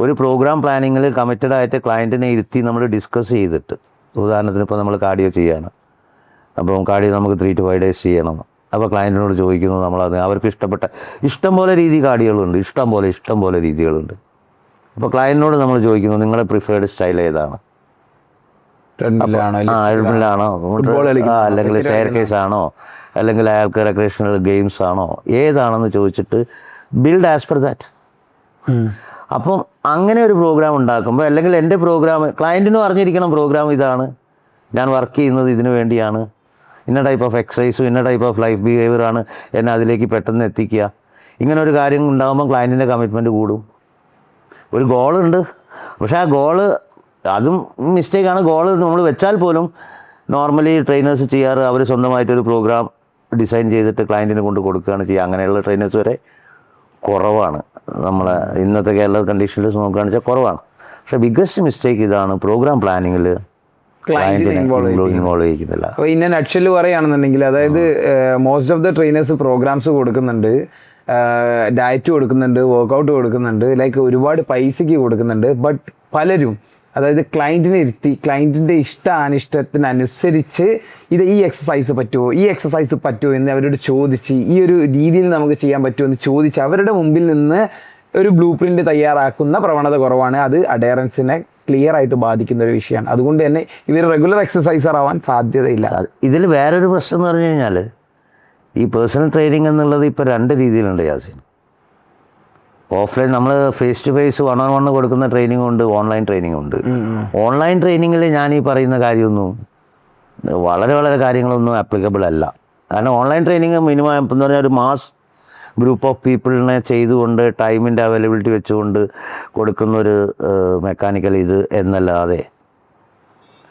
Speaker 2: ഒരു പ്രോഗ്രാം പ്ലാനിങ്ങിൽ കമ്മിറ്റഡ് ആയിട്ട് ക്ലയൻറ്റിനെ ഇരുത്തി നമ്മൾ ഡിസ്കസ് ചെയ്തിട്ട്, ഉദാഹരണത്തിന് ഇപ്പോൾ നമ്മൾ കാർഡിയോ ചെയ്യുകയാണ്, അപ്പം കാർഡിയോ നമുക്ക് 3 to 5 days ചെയ്യണം. അപ്പോൾ ക്ലയൻറ്റിനോട് ചോദിക്കുന്നു നമ്മളത്, അവർക്ക് ഇഷ്ടപ്പെട്ട ഇഷ്ടംപോലെ കാർഡിയോകളുണ്ട്, ഇഷ്ടംപോലെ രീതികളുണ്ട്. അപ്പോൾ ക്ലയൻറ്റിനോട് നമ്മൾ ചോദിക്കുന്നു നിങ്ങളുടെ പ്രിഫേർഡ് സ്റ്റൈൽ ഏതാണ്? ട്രെഡ്മില്ലാണോ, അല്ലെങ്കിൽ സ്റ്റെയർ കേസ് ആണോ, അല്ലെങ്കിൽ അയാൾക്ക് റെക്രിയേഷണൽ ഗെയിംസ് ആണോ, ഏതാണെന്ന് ചോദിച്ചിട്ട് ബിൽഡ് ആസ് പെർ ദാറ്റ്. അപ്പം അങ്ങനെ ഒരു പ്രോഗ്രാം ഉണ്ടാക്കുമ്പോൾ, അല്ലെങ്കിൽ എൻ്റെ പ്രോഗ്രാം ക്ലയൻറ്റിനും അറിഞ്ഞിരിക്കണം പ്രോഗ്രാം ഇതാണ്, ഞാൻ വർക്ക് ചെയ്യുന്നത് ഇതിനു വേണ്ടിയാണ്, ഇന്ന ടൈപ്പ് ഓഫ് എക്സസൈസും ഇന്ന ടൈപ്പ് ഓഫ് ലൈഫ് ബിഹേവിയറാണ് എന്നെ അതിലേക്ക് പെട്ടെന്ന് എത്തിക്കുക. ഇങ്ങനെ ഒരു കാര്യം ഉണ്ടാകുമ്പോൾ ക്ലയൻറ്റിൻ്റെ കമ്മിറ്റ്മെൻറ്റ് കൂടും. ഒരു ഗോളുണ്ട്, പക്ഷേ ആ ഗോള് അതും മിസ്റ്റേക്കാണ്. ഗോള് നമ്മൾ വെച്ചാൽ പോലും നോർമലി ട്രെയിനേഴ്സ് ചെയ്യാറ് അവർ സ്വന്തമായിട്ടൊരു പ്രോഗ്രാം ഡിസൈൻ ചെയ്തിട്ട് ക്ലയൻറ്റിന് കൊണ്ട് കൊടുക്കുകയാണ് ചെയ്യുക. അങ്ങനെയുള്ള ട്രെയിനേഴ്സ് വരെ കുറവാണ്. നമ്മളെ ഇന്നത്തെ കേരള കണ്ടീഷനിൽ നോക്കുകയാണെന്ന് വെച്ചാൽ കുറവാണ്. പക്ഷേ ബിഗ്ഗസ്റ്റ് മിസ്റ്റേക്ക് ഇതാണ്, പ്രോഗ്രാം പ്ലാനിങ്ങിൽ ക്ലയൻറ്റിനെ ഇൻവോൾവ് ചെയ്യിക്കുന്നില്ല.
Speaker 1: അപ്പോൾ ഇന്ന നട്ഷല് പറയുകയാണെന്നുണ്ടെങ്കിൽ, അതായത് most of the trainers programs കൊടുക്കുന്നുണ്ട്, ഡയറ്റ് കൊടുക്കുന്നുണ്ട്, വർക്കൗട്ട് കൊടുക്കുന്നുണ്ട്, ലൈക്ക് ഒരുപാട് പൈസയ്ക്ക് കൊടുക്കുന്നുണ്ട്. ബട്ട് പലരും, അതായത് ക്ലയൻറ്റിനെ ഇരുത്തി ക്ലയൻറ്റിൻ്റെ അനിഷ്ടത്തിനനുസരിച്ച് ഈ എക്സസൈസ് പറ്റുമോ എന്ന് അവരോട് ചോദിച്ച്, ഈ ഒരു രീതിയിൽ നമുക്ക് ചെയ്യാൻ പറ്റുമോ എന്ന് ചോദിച്ച് അവരുടെ മുമ്പിൽ നിന്ന് ഒരു ബ്ലൂ പ്രിൻ്റ് തയ്യാറാക്കുന്ന പ്രവണത കുറവാണ്. അത് അഡയറൻസിനെ ക്ലിയർ ആയിട്ട് ബാധിക്കുന്ന ഒരു വിഷയമാണ്. അതുകൊണ്ട് തന്നെ ഇവർ റെഗുലർ എക്സസൈസർ ആവാൻ സാധ്യതയില്ല.
Speaker 2: ഇതിൽ വേറൊരു പ്രശ്നം എന്ന് പറഞ്ഞു കഴിഞ്ഞാൽ, ഈ പേഴ്സണൽ ട്രെയിനിങ് എന്നുള്ളത് ഇപ്പോൾ 2 രീതിയിലുണ്ട് യാസിൻ. ഓഫ്ലൈൻ നമ്മൾ ഫേസ് ടു ഫേസ് 1-on-1 കൊടുക്കുന്ന ട്രെയിനിങ് ഉണ്ട്, ഓൺലൈൻ ട്രെയിനിങ് ഉണ്ട്. ഓൺലൈൻ ട്രെയിനിങ്ങിൽ ഞാൻ ഈ പറയുന്ന കാര്യമൊന്നും വളരെ കാര്യങ്ങളൊന്നും ആപ്ലിക്കബിൾ അല്ല. കാരണം ഓൺലൈൻ ട്രെയിനിങ് മിനിമം എന്ന് പറഞ്ഞാൽ ഒരു മാസ് ഗ്രൂപ്പ് ഓഫ് പീപ്പിളിനെ ചെയ്തുകൊണ്ട് ടൈമിൻ്റെ അവൈലബിലിറ്റി വെച്ചുകൊണ്ട് കൊടുക്കുന്നൊരു മെക്കാനിക്കൽ ഇത് എന്നല്ലാതെ,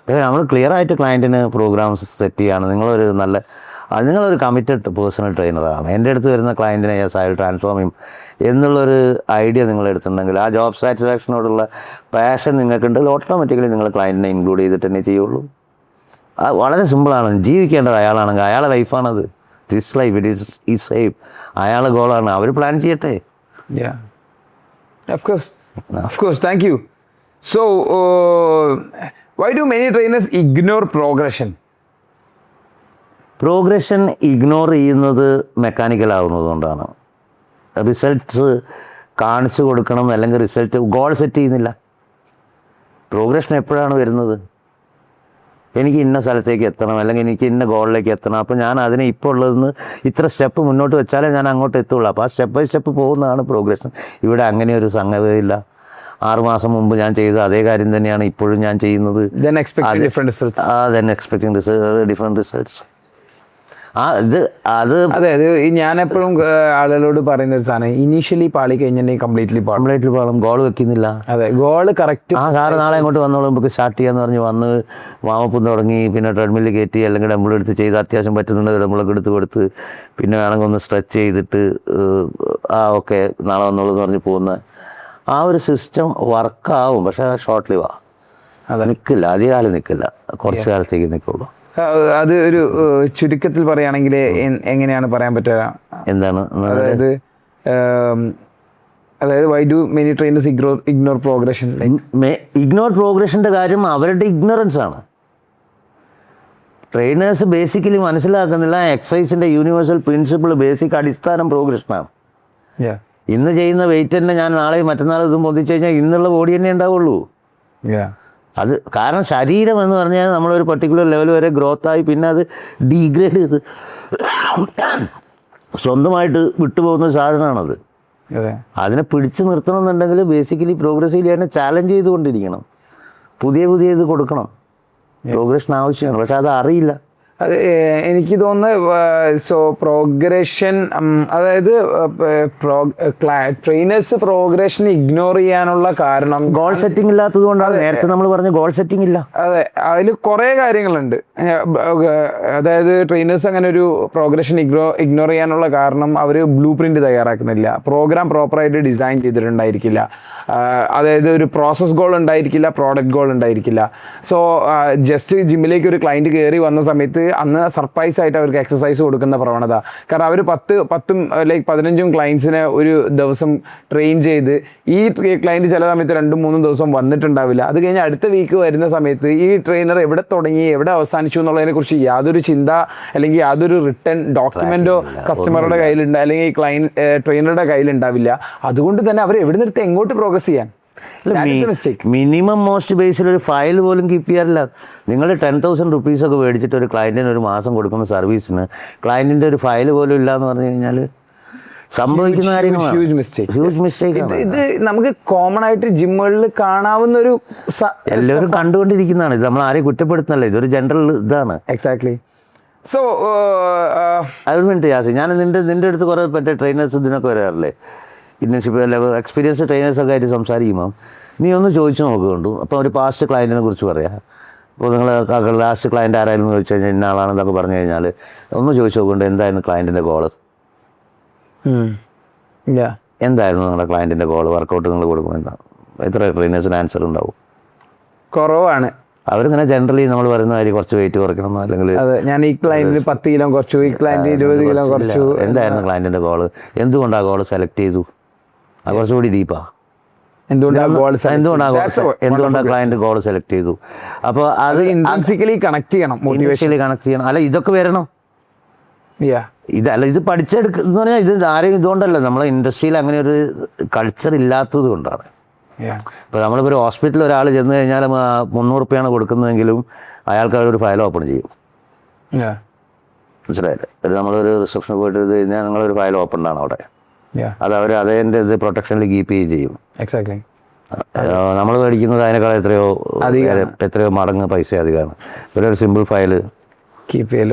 Speaker 2: പക്ഷേ നമ്മൾ ക്ലിയർ ആയിട്ട് ക്ലയൻറ്റിന് പ്രോഗ്രാംസ് സെറ്റ് ചെയ്യുകയാണ്. നിങ്ങളൊരു കമ്മിറ്റഡ് പേഴ്സണൽ ട്രെയിനറാണ്. എൻ്റെ അടുത്ത് വരുന്ന ക്ലയൻറ്റിനെ യെസ് ഐ വിൽ ട്രാൻസ്ഫോം ചെയ്യും എന്നുള്ളൊരു ഐഡിയ നിങ്ങളെടുത്തിട്ടുണ്ടെങ്കിൽ, ആ ജോബ് സാറ്റിസ്ഫാക്ഷനോടുള്ള പാഷൻ നിങ്ങൾക്കുണ്ടെങ്കിൽ ഓട്ടോമാറ്റിക്കലി നിങ്ങൾ ക്ലയൻറ്റിനെ ഇൻക്ലൂഡ് ചെയ്തിട്ട് തന്നെ ചെയ്യുള്ളൂ. വളരെ സിമ്പിളാണ്. ജീവിക്കേണ്ടത് അയാളാണെങ്കിൽ അയാളുടെ ലൈഫാണത്. This life it is safe. അയാളുടെ ഗോളാണ്. അവർ പ്ലാൻ ചെയ്യട്ടെ.
Speaker 1: Of course. Thank you. So, why do many trainers ignore progression?
Speaker 2: Progression ignore ചെയ്യുന്നത് മെക്കാനിക്കൽ ആവുന്നതുകൊണ്ടാണ്. റിസൾട്ട്സ് കാണിച്ചു കൊടുക്കണം, അല്ലെങ്കിൽ റിസൾട്ട് ഗോൾ സെറ്റ് ചെയ്യുന്നില്ല. പ്രോഗ്രഷൻ എപ്പോഴാണ് വരുന്നത്? എനിക്ക് ഇന്ന സ്ഥലത്തേക്ക് എത്തണം, അല്ലെങ്കിൽ എനിക്ക് ഇന്ന ഗോളിലേക്ക് എത്തണം. അപ്പോൾ ഞാൻ അതിനെ ഇപ്പോൾ ഉള്ളതെന്ന് ഇത്ര സ്റ്റെപ്പ് മുന്നോട്ട് വെച്ചാലേ ഞാൻ അങ്ങോട്ട് എത്തുള്ളൂ. അപ്പോൾ ആ സ്റ്റെപ്പ് ബൈ സ്റ്റെപ്പ് പോകുന്നതാണ് പ്രോഗ്രഷൻ. ഇവിടെ അങ്ങനെ ഒരു സംഗതിയില്ല. 6 മാസം മുമ്പ് ഞാൻ ചെയ്ത അതേ കാര്യം തന്നെയാണ് ഇപ്പോഴും ഞാൻ ചെയ്യുന്നത്.
Speaker 1: Then expecting different
Speaker 2: results. അത്
Speaker 1: ഞാൻ എപ്പോഴും ആളുകളോട് പറയുന്ന ഒരു സാധനം, ഇനീഷ്യലി പാളി കഴിഞ്ഞിട്ടുണ്ടെങ്കിൽ കംപ്ലീറ്റ്ലി
Speaker 2: പാളും. ഗോൾ വെക്കുന്നില്ല.
Speaker 1: അതെ, ഗോള് കറക്റ്റ്.
Speaker 2: സാറ് നാളെ അങ്ങോട്ട് വന്നോളൂ, നമുക്ക് സ്റ്റാർട്ട് ചെയ്യാന്ന് പറഞ്ഞ് വന്ന് വാമപ്പും തുടങ്ങി, പിന്നെ ട്രെഡ്മില്ലിൽ കയറ്റി, അല്ലെങ്കിൽ ഡമ്പിളെടുത്ത് ചെയ്ത് അത്യാവശ്യം പറ്റുന്നുണ്ട് ഡമ്പിളൊക്കെ എടുത്ത് കൊടുത്ത്, പിന്നെ വേണമെങ്കിൽ ഒന്ന് സ്ട്രെച്ച് ചെയ്തിട്ട് ഓക്കെ നാളെ വന്നോളൂ എന്ന് പറഞ്ഞ് പോകുന്ന ആ ഒരു സിസ്റ്റം വർക്കാവും. പക്ഷേ ഷോർട്ട് ലിവാണ്. അത് നിൽക്കില്ല, അധിക കാലം നിൽക്കില്ല, കുറച്ച് കാലത്തേക്ക് നിൽക്കുള്ളൂ.
Speaker 1: അത് ഒരു ചുരുക്കത്തിൽ പറയുകയാണെങ്കിൽ എങ്ങനെയാണ് പറയാൻ പറ്റുക?
Speaker 2: എന്താണ്?
Speaker 1: അതായത് അതായത് why do many trainers ignore progression?
Speaker 2: Ignore പ്രോഗ്രഷൻ്റെ കാര്യം അവരുടെ ഇഗ്നറൻസ് ആണ്. ട്രെയിനേഴ്സ് ബേസിക്കലി മനസ്സിലാക്കുന്നില്ല എക്സസൈസിൻ്റെ യൂണിവേഴ്സൽ പ്രിൻസിപ്പിൾ ബേസിക് അടിസ്ഥാനം പ്രോഗ്രഷനാണ്. ഇന്ന് ചെയ്യുന്ന വെയിറ്റ് തന്നെ ഞാൻ നാളെ മറ്റന്നാൾ ഇതും പൊന്തിച്ചു കഴിഞ്ഞാൽ ഇന്നുള്ള ബോഡി തന്നെ ഉണ്ടാവുള്ളൂ. അത് കാരണം ശരീരം എന്ന് പറഞ്ഞാൽ നമ്മളൊരു പർട്ടിക്കുലർ ലെവൽ വരെ ഗ്രോത്തായി പിന്നെ അത് ഡീഗ്രേഡ് ചെയ്ത് സ്വന്തമായിട്ട് വിട്ടുപോകുന്ന സാധനമാണത്. അതിനെ പിടിച്ചു നിർത്തണമെന്നുണ്ടെങ്കിൽ ബേസിക്കലി പ്രോഗ്രസ് ചെയ്യാൻ ചാലഞ്ച് ചെയ്തുകൊണ്ടിരിക്കണം, പുതിയ ഇത് കൊടുക്കണം. പ്രോഗ്രഷൻ ആവശ്യമാണ്, പക്ഷെ അത് അറിയില്ല.
Speaker 1: അത് എനിക്ക് തോന്നുന്നത് സോ പ്രോഗ്രഷൻ, അതായത് ട്രെയിനേഴ്സ് പ്രോഗ്രഷൻ ഇഗ്നോർ ചെയ്യാനുള്ള കാരണം
Speaker 2: ഗോൾ സെറ്റിംഗ് ഇല്ലാത്തത് കൊണ്ടാണ്. നേരത്തെ നമ്മൾ പറഞ്ഞ ഗോൾ സെറ്റിംഗ് ഇല്ല.
Speaker 1: അതെ, അതിൽ കുറേ കാര്യങ്ങളുണ്ട്. അതായത് ട്രെയിനേഴ്സ് അങ്ങനെ ഒരു പ്രോഗ്രഷൻ ഇഗ്നോർ ചെയ്യാനുള്ള കാരണം അവർ ബ്ലൂ പ്രിന്റ് തയ്യാറാക്കുന്നില്ല, പ്രോഗ്രാം പ്രോപ്പറായിട്ട് ഡിസൈൻ ചെയ്തിട്ടുണ്ടായിരിക്കില്ല, അതായത് ഒരു പ്രോസസ് ഗോൾ ഉണ്ടായിരിക്കില്ല, പ്രോഡക്റ്റ് ഗോൾ ഉണ്ടായിരിക്കില്ല. സോ ജസ്റ്റ് ജിമ്മിലേക്ക് ഒരു ക്ലയൻറ്റ് കയറി വന്ന സമയത്ത് അന്ന് സർപ്രൈസ് ആയിട്ട് അവർക്ക് എക്സസൈസ് കൊടുക്കുന്ന പ്രവണത. കാരണം അവർ 15 ക്ലയൻസിനെ ഒരു ദിവസം ട്രെയിൻ ചെയ്ത് ഈ ക്ലയൻറ്റ് ചില സമയത്ത് 2-3 ദിവസം വന്നിട്ടുണ്ടാവില്ല. അത് കഴിഞ്ഞ് അടുത്ത വീക്ക് വരുന്ന സമയത്ത് ഈ ട്രെയിനർ എവിടെ തുടങ്ങി എവിടെ അവസാനിച്ചു എന്നുള്ളതിനെ കുറിച്ച് യാതൊരു ചിന്ത അല്ലെങ്കിൽ യാതൊരു റിട്ടേൺ ഡോക്യുമെൻറ്റോ കസ്റ്റമറുടെ കയ്യിലുണ്ട് അല്ലെങ്കിൽ ട്രെയിനറുടെ കയ്യിലുണ്ടാവില്ല. അതുകൊണ്ട് തന്നെ അവർ എവിടെ നിർത്തി എങ്ങോട്ട് പ്രോഗ്രസ് ചെയ്യാൻ?
Speaker 2: മിനിമം മോസ്റ്റ് ബേസിൽ ഒരു ഫയൽ പോലും കീപ്പ് ചെയ്യാറില്ല. നിങ്ങൾ 10,000 റുപ്പീസൊക്കെ മേടിച്ചിട്ട് ഒരു ക്ലയൻറ്റിന് ഒരു മാസം കൊടുക്കുന്ന സർവീസിന് ക്ലയൻറ്റിൻ്റെ ഒരു ഫയൽ പോലും ഇല്ല എന്ന് പറഞ്ഞു കഴിഞ്ഞാൽ സംഭവിക്കുന്ന കാര്യങ്ങളാണ്. Huge mistake.
Speaker 1: ഇത് നമുക്ക് കോമൺ ആയിട്ട് ജിമ്മുകളിൽ കാണാവുന്ന ഒരു
Speaker 2: എല്ലാവരും കണ്ടുകൊണ്ടിരിക്കുന്നതാണ്. ഇത് നമ്മൾ ആരെയും കുറ്റപ്പെടുത്തുന്നല്ല, ഇതൊരു ജനറൽ ഇതാണ്.
Speaker 1: എക്സാക്ട്ലി. സോ
Speaker 2: അത് വേണ്ടി യാസി, ഞാൻ നിൻ്റെ അടുത്ത് കുറേ മറ്റേ ട്രെയിനേഴ്സ് ഇതിനൊക്കെ വരാറില്ലേ, ഇന്റേൺഷിപ്പ് എക്സ്പീരിയൻസ് ട്രെയിനേഴ്സൊക്കെ ആയിട്ട് സംസാരിക്കുമ്പം നീ ഒന്ന് ചോദിച്ചു നോക്കുന്നുണ്ട്. അപ്പോൾ ഒരു പാസ്റ്റ് ക്ലയൻറ്റിനെ കുറിച്ച് പറയാം. അപ്പോൾ നിങ്ങൾ ലാസ്റ്റ് ക്ലയൻറ്റ് ആരായിരുന്നു ചോദിച്ചു കഴിഞ്ഞാൽ ഇന്ന ആളാണെന്നൊക്കെ പറഞ്ഞു കഴിഞ്ഞാൽ ഒന്ന് ചോദിച്ചു നോക്കുന്നുണ്ട് എന്തായിരുന്നു ക്ലയൻറ്റിൻ്റെ ഗോള്, എന്തായിരുന്നു നിങ്ങളുടെ ക്ലയൻറ്റിൻ്റെ ഗോള്, വർക്കൗട്ട് നിങ്ങൾ കൊടുക്കുമ്പോൾ എന്താണ്? എത്ര ട്രെയിനേഴ്സിന് ആൻസർ ഉണ്ടാവും?
Speaker 1: കുറവാണ്.
Speaker 2: അവരിങ്ങനെ ജനറലി നമ്മൾ പറയുന്ന കാര്യം കുറച്ച് വെയിറ്റ് കുറയ്ക്കണം അല്ലെങ്കിൽ
Speaker 1: ഞാൻ ഈ ക്ലയൻറ്റിന് 10 കിലോ കുറച്ചു, ഈ ക്ലയൻറ്റ് 20 കിലോ കുറച്ചു.
Speaker 2: എന്തായിരുന്നു ക്ലയൻറ്റിൻ്റെ ഗോള്, എന്തുകൊണ്ടാണ് ഗോള് സെലക്ട് ചെയ്തു? അത് കുറച്ചുകൂടി ഡീപ്പാ. എന്തുകൊണ്ടാണ് ക്ലയൻറ്റ് ഗോൾ സെലക്ട് ചെയ്തു? അപ്പോൾ അത്
Speaker 1: ഇൻട്രിൻസിക്കലി കണക്ട് ചെയ്യണം,
Speaker 2: മോട്ടിവേഷനലി കണക്ട് ചെയ്യണം. അല്ല ഇതൊക്കെ വരണം. ഇത് പഠിച്ചെടുക്കുന്ന പറഞ്ഞാൽ ഇത് ആരെയും ഇതുകൊണ്ടല്ല, നമ്മളെ ഇൻഡസ്ട്രിയിൽ അങ്ങനെ ഒരു കൾച്ചർ ഇല്ലാത്തത് കൊണ്ടാണ്. ഇപ്പോൾ നമ്മളിപ്പോൾ ഒരു ഹോസ്പിറ്റലിൽ ഒരാൾ ചെന്ന് കഴിഞ്ഞാൽ 300 റുപ്യാണ് കൊടുക്കുന്നതെങ്കിലും അയാൾക്ക് അവരൊരു ഫയൽ ഓപ്പൺ ചെയ്യും. മനസ്സിലായില്ലേ? നമ്മളൊരു റിസപ്ഷനിൽ പോയിട്ട് ഇത് കഴിഞ്ഞാൽ നിങ്ങളൊരു ഫയൽ ഓപ്പൺ ആണ് അവിടെ. അത് അവർ അതേൻ്റെ ഇത് പ്രൊട്ടക്ഷനിൽ കീപ്പ് ചെയ്യും.
Speaker 1: എക്സാക്ട്ലി.
Speaker 2: നമ്മൾ മേടിക്കുന്നത് അതിനേക്കാൾ എത്രയോ മടങ്ങ് പൈസ അധികമാണ്. പിന്നെ ഒരു സിമ്പിൾ ഫയൽ
Speaker 1: കീപ്പ് ചെയ്യൽ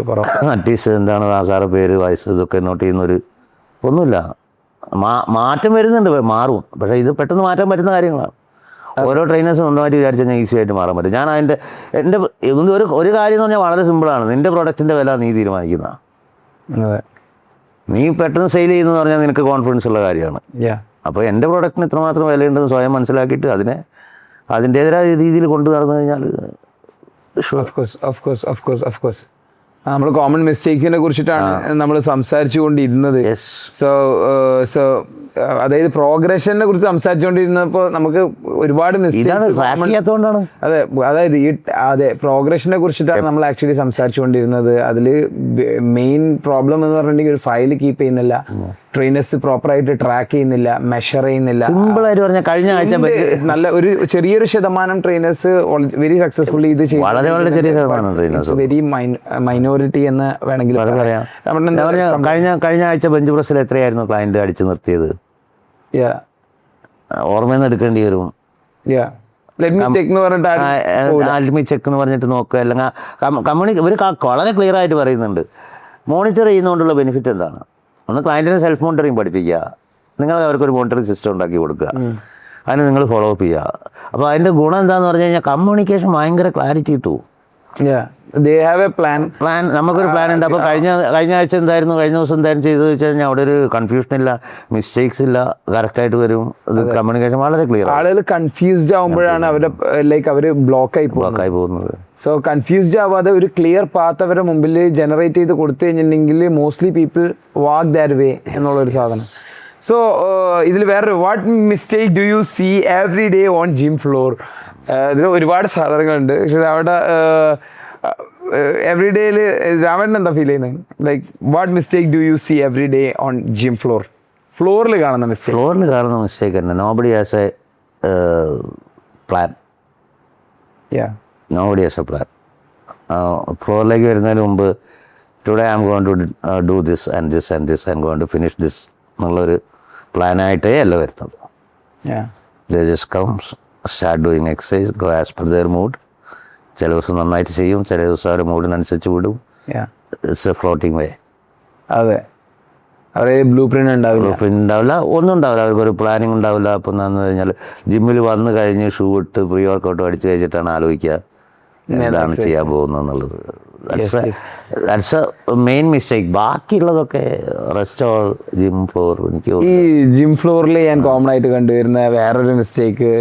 Speaker 2: അറ്റ്ലീസ്റ്റ് എന്താണ് സാറ് പേര് വയസ്സ് ഇതൊക്കെ നോട്ട് ചെയ്യുന്നൊരു ഒന്നുമില്ല. മാറ്റം വരുന്നുണ്ട്, മാറും. പക്ഷേ ഇത് പെട്ടെന്ന് മാറ്റാൻ പറ്റുന്ന കാര്യങ്ങളാണ്. ഓരോ ട്രെയിനേഴ്സും സ്വന്തമായിട്ട് വിചാരിച്ചു കഴിഞ്ഞാൽ ഈസി ആയിട്ട് മാറാൻ പറ്റും. ഞാൻ എൻ്റെ ഒരു കാര്യം എന്ന് പറഞ്ഞാൽ വളരെ സിമ്പിളാണ്. നിൻ്റെ പ്രൊഡക്റ്റിൻ്റെ വില നീ തീരുമാനിക്കുന്ന. നീ പെട്ടെന്ന് സെയിൽ ചെയ്യുന്നതെന്ന് പറഞ്ഞാൽ നിനക്ക് കോൺഫിഡൻസ് ഉള്ള കാര്യമാണ്. അപ്പോൾ എൻ്റെ പ്രൊഡക്റ്റിന് ഇത്രമാത്രം വിലയുണ്ടെന്ന് സ്വയം മനസ്സിലാക്കിയിട്ട് അതിനെ അതിൻ്റേതായ രീതിയിൽ കൊണ്ടു നടന്നു കഴിഞ്ഞാൽ
Speaker 1: നമ്മൾ കോമൺ മിസ്റ്റേക്കിനെ കുറിച്ചിട്ടാണ് നമ്മൾ സംസാരിച്ചു കൊണ്ടിരുന്നത്. സോ അതായത് പ്രോഗ്രഷനെ കുറിച്ച് സംസാരിച്ചുകൊണ്ടിരുന്നപ്പോൾ നമുക്ക് ഒരുപാട്
Speaker 2: മിസ്റ്റേക്സ്.
Speaker 1: അതെ പ്രോഗ്രഷനെ കുറിച്ചിട്ടാണ് നമ്മൾ ആക്ച്വലി സംസാരിച്ചുകൊണ്ടിരുന്നത്. അതിൽ മെയിൻ പ്രോബ്ലം എന്ന് പറഞ്ഞിട്ടുണ്ടെങ്കിൽ ഒരു ഫയൽ കീപ്പ് ചെയ്യുന്നില്ല, ട്രെയിനേഴ്സ് പ്രോപ്പറായിട്ട് ട്രാക്ക് ചെയ്യുന്നില്ല, മെഷർ ചെയ്യുന്നില്ല.
Speaker 2: സിമ്പിൾ ആയിട്ട് പറഞ്ഞാൽ കഴിഞ്ഞ ആഴ്ച
Speaker 1: നല്ല ഒരു ചെറിയൊരു ശതമാനം ട്രെയിനേഴ്സ് വെരി സക്സസ്ഫുള്ളി ഇത് ചെയ്യും.
Speaker 2: വളരെ ചെറിയ ശതമാനം ട്രെയിനേഴ്സ്,
Speaker 1: വെരി മൈനോറിറ്റി എന്ന് വേണമെങ്കിൽ
Speaker 2: പറയാം. കഴിഞ്ഞ ആഴ്ച ബെഞ്ച് പ്രസ്സിൽ എത്രയായിരുന്നു ക്ലയന്റ് അടിച്ചു നിർത്തിയത്? ഓർമ്മയെന്ന് എടുക്കേണ്ടി വരും. ചെക്ക് എന്ന് പറഞ്ഞിട്ട് നോക്കുക. അല്ലെങ്കിൽ ഇവർ വളരെ ക്ലിയർ ആയിട്ട് പറയുന്നുണ്ട് മോണിറ്റർ ചെയ്യുന്നതുകൊണ്ടുള്ള ബെനിഫിറ്റ് എന്താണ്. ഒന്ന് ക്ലയൻറ്റിനെ സെൽഫ് മോണിറ്ററിങ് പഠിപ്പിക്കുക. നിങ്ങൾ അവർക്കൊരു മോണിറ്ററിങ് സിസ്റ്റം ഉണ്ടാക്കി കൊടുക്കുക, അതിന് നിങ്ങൾ ഫോളോ അപ്പ് ചെയ്യുക. അപ്പോൾ അതിൻ്റെ ഗുണം എന്താണെന്ന് പറഞ്ഞു കഴിഞ്ഞാൽ കമ്മ്യൂണിക്കേഷൻ ഭയങ്കര ക്ലാരിറ്റി കിട്ടും. പ്ലാൻ നമുക്കൊരു പ്ലാൻ ഉണ്ട്. അപ്പോൾ കഴിഞ്ഞ ആഴ്ച എന്തായിരുന്നു, കഴിഞ്ഞ ദിവസം എന്തായിരുന്നു ചെയ്തത് വെച്ച് കഴിഞ്ഞാൽ അവിടെ ഒരു കൺഫ്യൂഷൻ ഇല്ല, മിസ്റ്റേക്സ് ഇല്ല, കറക്റ്റായിട്ട് വരും. ഇത് കമ്മ്യൂണിക്കേഷൻ വളരെ ക്ലിയർ.
Speaker 1: ആളുകൾ കൺഫ്യൂസ്ഡ് ആകുമ്പോഴാണ് അവർ ബ്ലോക്ക് ആയി
Speaker 2: പോകുന്നത്.
Speaker 1: സോ കൺഫ്യൂസ്ഡ് ആവാതെ ഒരു ക്ലിയർ പാത്ത് അവരുടെ മുമ്പിൽ ജനറേറ്റ് ചെയ്ത് കൊടുത്തു കഴിഞ്ഞിട്ടുണ്ടെങ്കിൽ mostly people walk that way എന്നുള്ളൊരു സാധനം. സോ ഇതിൽ വേറൊരു what mistake do you see every day on gym floor? ഇതിൽ ഒരുപാട് സാധനങ്ങളുണ്ട്, പക്ഷെ അവിടെ എവറി ഡേയിൽ രാമേട്ടൻ എന്താ ഫീൽ ചെയ്യുന്നത്? Like what mistake do you see every day on gym ഫ്ലോറിൽ കാണുന്ന മിസ്റ്റേക്ക്?
Speaker 2: ഫ്ലോറിൽ കാണുന്ന മിസ്റ്റേക്ക് തന്നെ, nobody has a plan. Nobody has a plan. ഫ്ലോറിലേക്ക് വരുന്നതിന് മുമ്പ് today I'm going to do this and this and this I'm going to finish this എന്നുള്ളൊരു പ്ലാനായിട്ടേ അല്ല വരുന്നത്. They just come, start doing exercise, go as per their mood. ചില ദിവസം നന്നായിട്ട് ചെയ്യും, ചില ദിവസം അവരുടെ മൂഡിനനുസരിച്ച് വിടും. ഇറ്റ്സ് എ ഫ്ലോട്ടിങ് വേ.
Speaker 1: അതെ, അവരെ ബ്ലൂ പ്രിന്റ് ഉണ്ടാവില്ല,
Speaker 2: ഒന്നും ഉണ്ടാവില്ല, അവർക്കൊരു പ്ലാനിങ് ഉണ്ടാവില്ല. അപ്പം എന്താണെന്ന് കഴിഞ്ഞാൽ ജിമ്മിൽ വന്നു കഴിഞ്ഞ് ഷൂ ഇട്ട് പ്രീ വർക്കൗട്ട് അടിച്ച് കഴിച്ചിട്ടാണ് ആലോചിക്കുക എന്താണ് ചെയ്യാൻ പോകുന്നത് എന്നുള്ളത്. That's A main mistake. ബാക്കിയുള്ളതൊക്കെ റെസ്റ്റ് ഓൾ ജിം ഫ്ലോർ. എനിക്ക്
Speaker 1: ഈ ജിം ഫ്ലോറിൽ ഞാൻ കോമൺ ആയിട്ട് കണ്ടുവരുന്ന വേറൊരു mistake,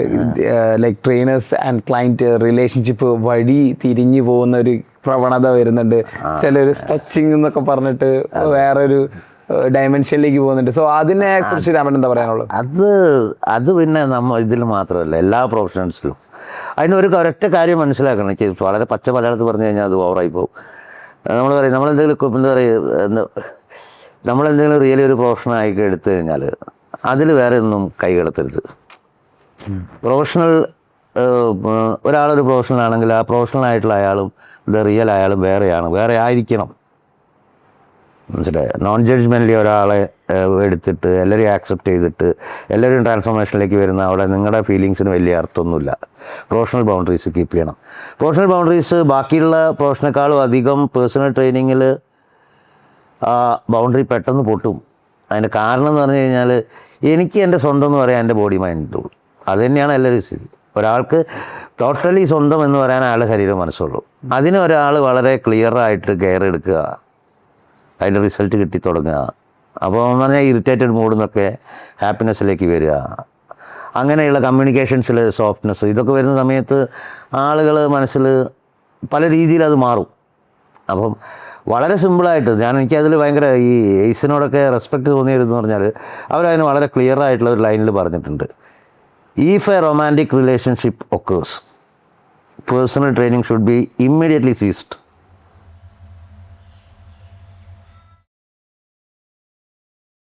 Speaker 1: like trainers and client relationship വഴി തിരിഞ്ഞു പോകുന്ന ഒരു പ്രവണത വരുന്നുണ്ട്. ചിലർ സ്ട്രെച്ചിങ് എന്നൊക്കെ പറഞ്ഞിട്ട് വേറൊരു ഡയമെൻഷനിലേക്ക് പോകുന്നുണ്ട്. സോ അതിനെ കുറിച്ച് രാമൻ എന്താ പറയാനുള്ളത്?
Speaker 2: അത് പിന്നെ ഇതിൽ മാത്രമല്ല, എല്ലാ പ്രൊഫഷണൽസിലും അതിനൊരു ഒരൊറ്റ കാര്യം മനസ്സിലാക്കണം. എനിക്ക് വളരെ പച്ച മലയാളത്തിൽ പറഞ്ഞു കഴിഞ്ഞാൽ അത് ഓവറായി പോകും. നമ്മൾ പറയും നമ്മളെന്തെങ്കിലും എന്താ പറയുക, നമ്മളെന്തെങ്കിലും റിയലി ഒരു പ്രൊഫഷനായി എടുത്തു കഴിഞ്ഞാൽ അതിൽ വേറെ ഒന്നും കൈ കടത്തരുത്. പ്രൊഫഷണൽ ഒരാളൊരു പ്രൊഫഷണൽ ആണെങ്കിൽ ആ പ്രൊഫഷണൽ ആയിട്ടുള്ള അയാളും റിയൽ അയാളും വേറെ ആയിരിക്കണം. മനസ്സിലായോ? നോൺ ജഡ്ജ്മെൻ്റലി ഒരാളെ എടുത്തിട്ട് എല്ലാവരെയും ആക്സെപ്റ്റ് ചെയ്തിട്ട് എല്ലാവരും ട്രാൻസ്ഫോർമേഷനിലേക്ക് വരുന്ന അവിടെ നിങ്ങളുടെ ഫീലിങ്സിന് വലിയ അർത്ഥമൊന്നുമില്ല. പ്രൊഫഷണൽ ബൗണ്ടറീസ് കീപ്പ് ചെയ്യണം. പ്രൊഫഷണൽ ബൗണ്ടറീസ് ബാക്കിയുള്ള പ്രൊഫഷനേക്കാളും അധികം പേഴ്സണൽ ട്രെയിനിങ്ങിൽ ബൗണ്ടറി പെട്ടെന്ന് പൊട്ടും. അതിൻ്റെ കാരണം എന്ന് പറഞ്ഞു കഴിഞ്ഞാൽ എനിക്ക് എൻ്റെ സ്വന്തം എന്ന് പറയാൻ എൻ്റെ ബോഡി മൈൻഡുള്ളൂ. അത് തന്നെയാണ് എല്ലാവരും സ്ഥിതി. ഒരാൾക്ക് ടോട്ടലി സ്വന്തം എന്ന് പറയാൻ അയാളുടെ ശരീരം മനസ്സുള്ളൂ. അതിന് ഒരാൾ വളരെ ക്ലിയറായിട്ട് കെയർ എടുക്കുക, അതിൻ്റെ റിസൾട്ട് കിട്ടി തുടങ്ങുക. അപ്പോൾ എന്ന് പറഞ്ഞാൽ ഇറിറ്റേറ്റഡ് മൂഡിൽ നിന്നൊക്കെ ഹാപ്പിനെസ്സിലേക്ക് വരിക. അങ്ങനെയുള്ള കമ്മ്യൂണിക്കേഷൻസിൽ സോഫ്റ്റ്നെസ് ഇതൊക്കെ വരുന്ന സമയത്ത് ആളുകൾ മനസ്സിൽ പല രീതിയിൽ അത് മാറും. അപ്പം വളരെ സിമ്പിളായിട്ട് എനിക്കതിൽ ഭയങ്കര ഈ എയ്സിനോടൊക്കെ റെസ്പെക്റ്റ് തോന്നിയതെന്ന് പറഞ്ഞാൽ അവരതിന് വളരെ ക്ലിയർ ആയിട്ടുള്ള ഒരു ലൈനിൽ പറഞ്ഞിട്ടുണ്ട്. If A romantic relationship occurs, personal training should be immediately ceased.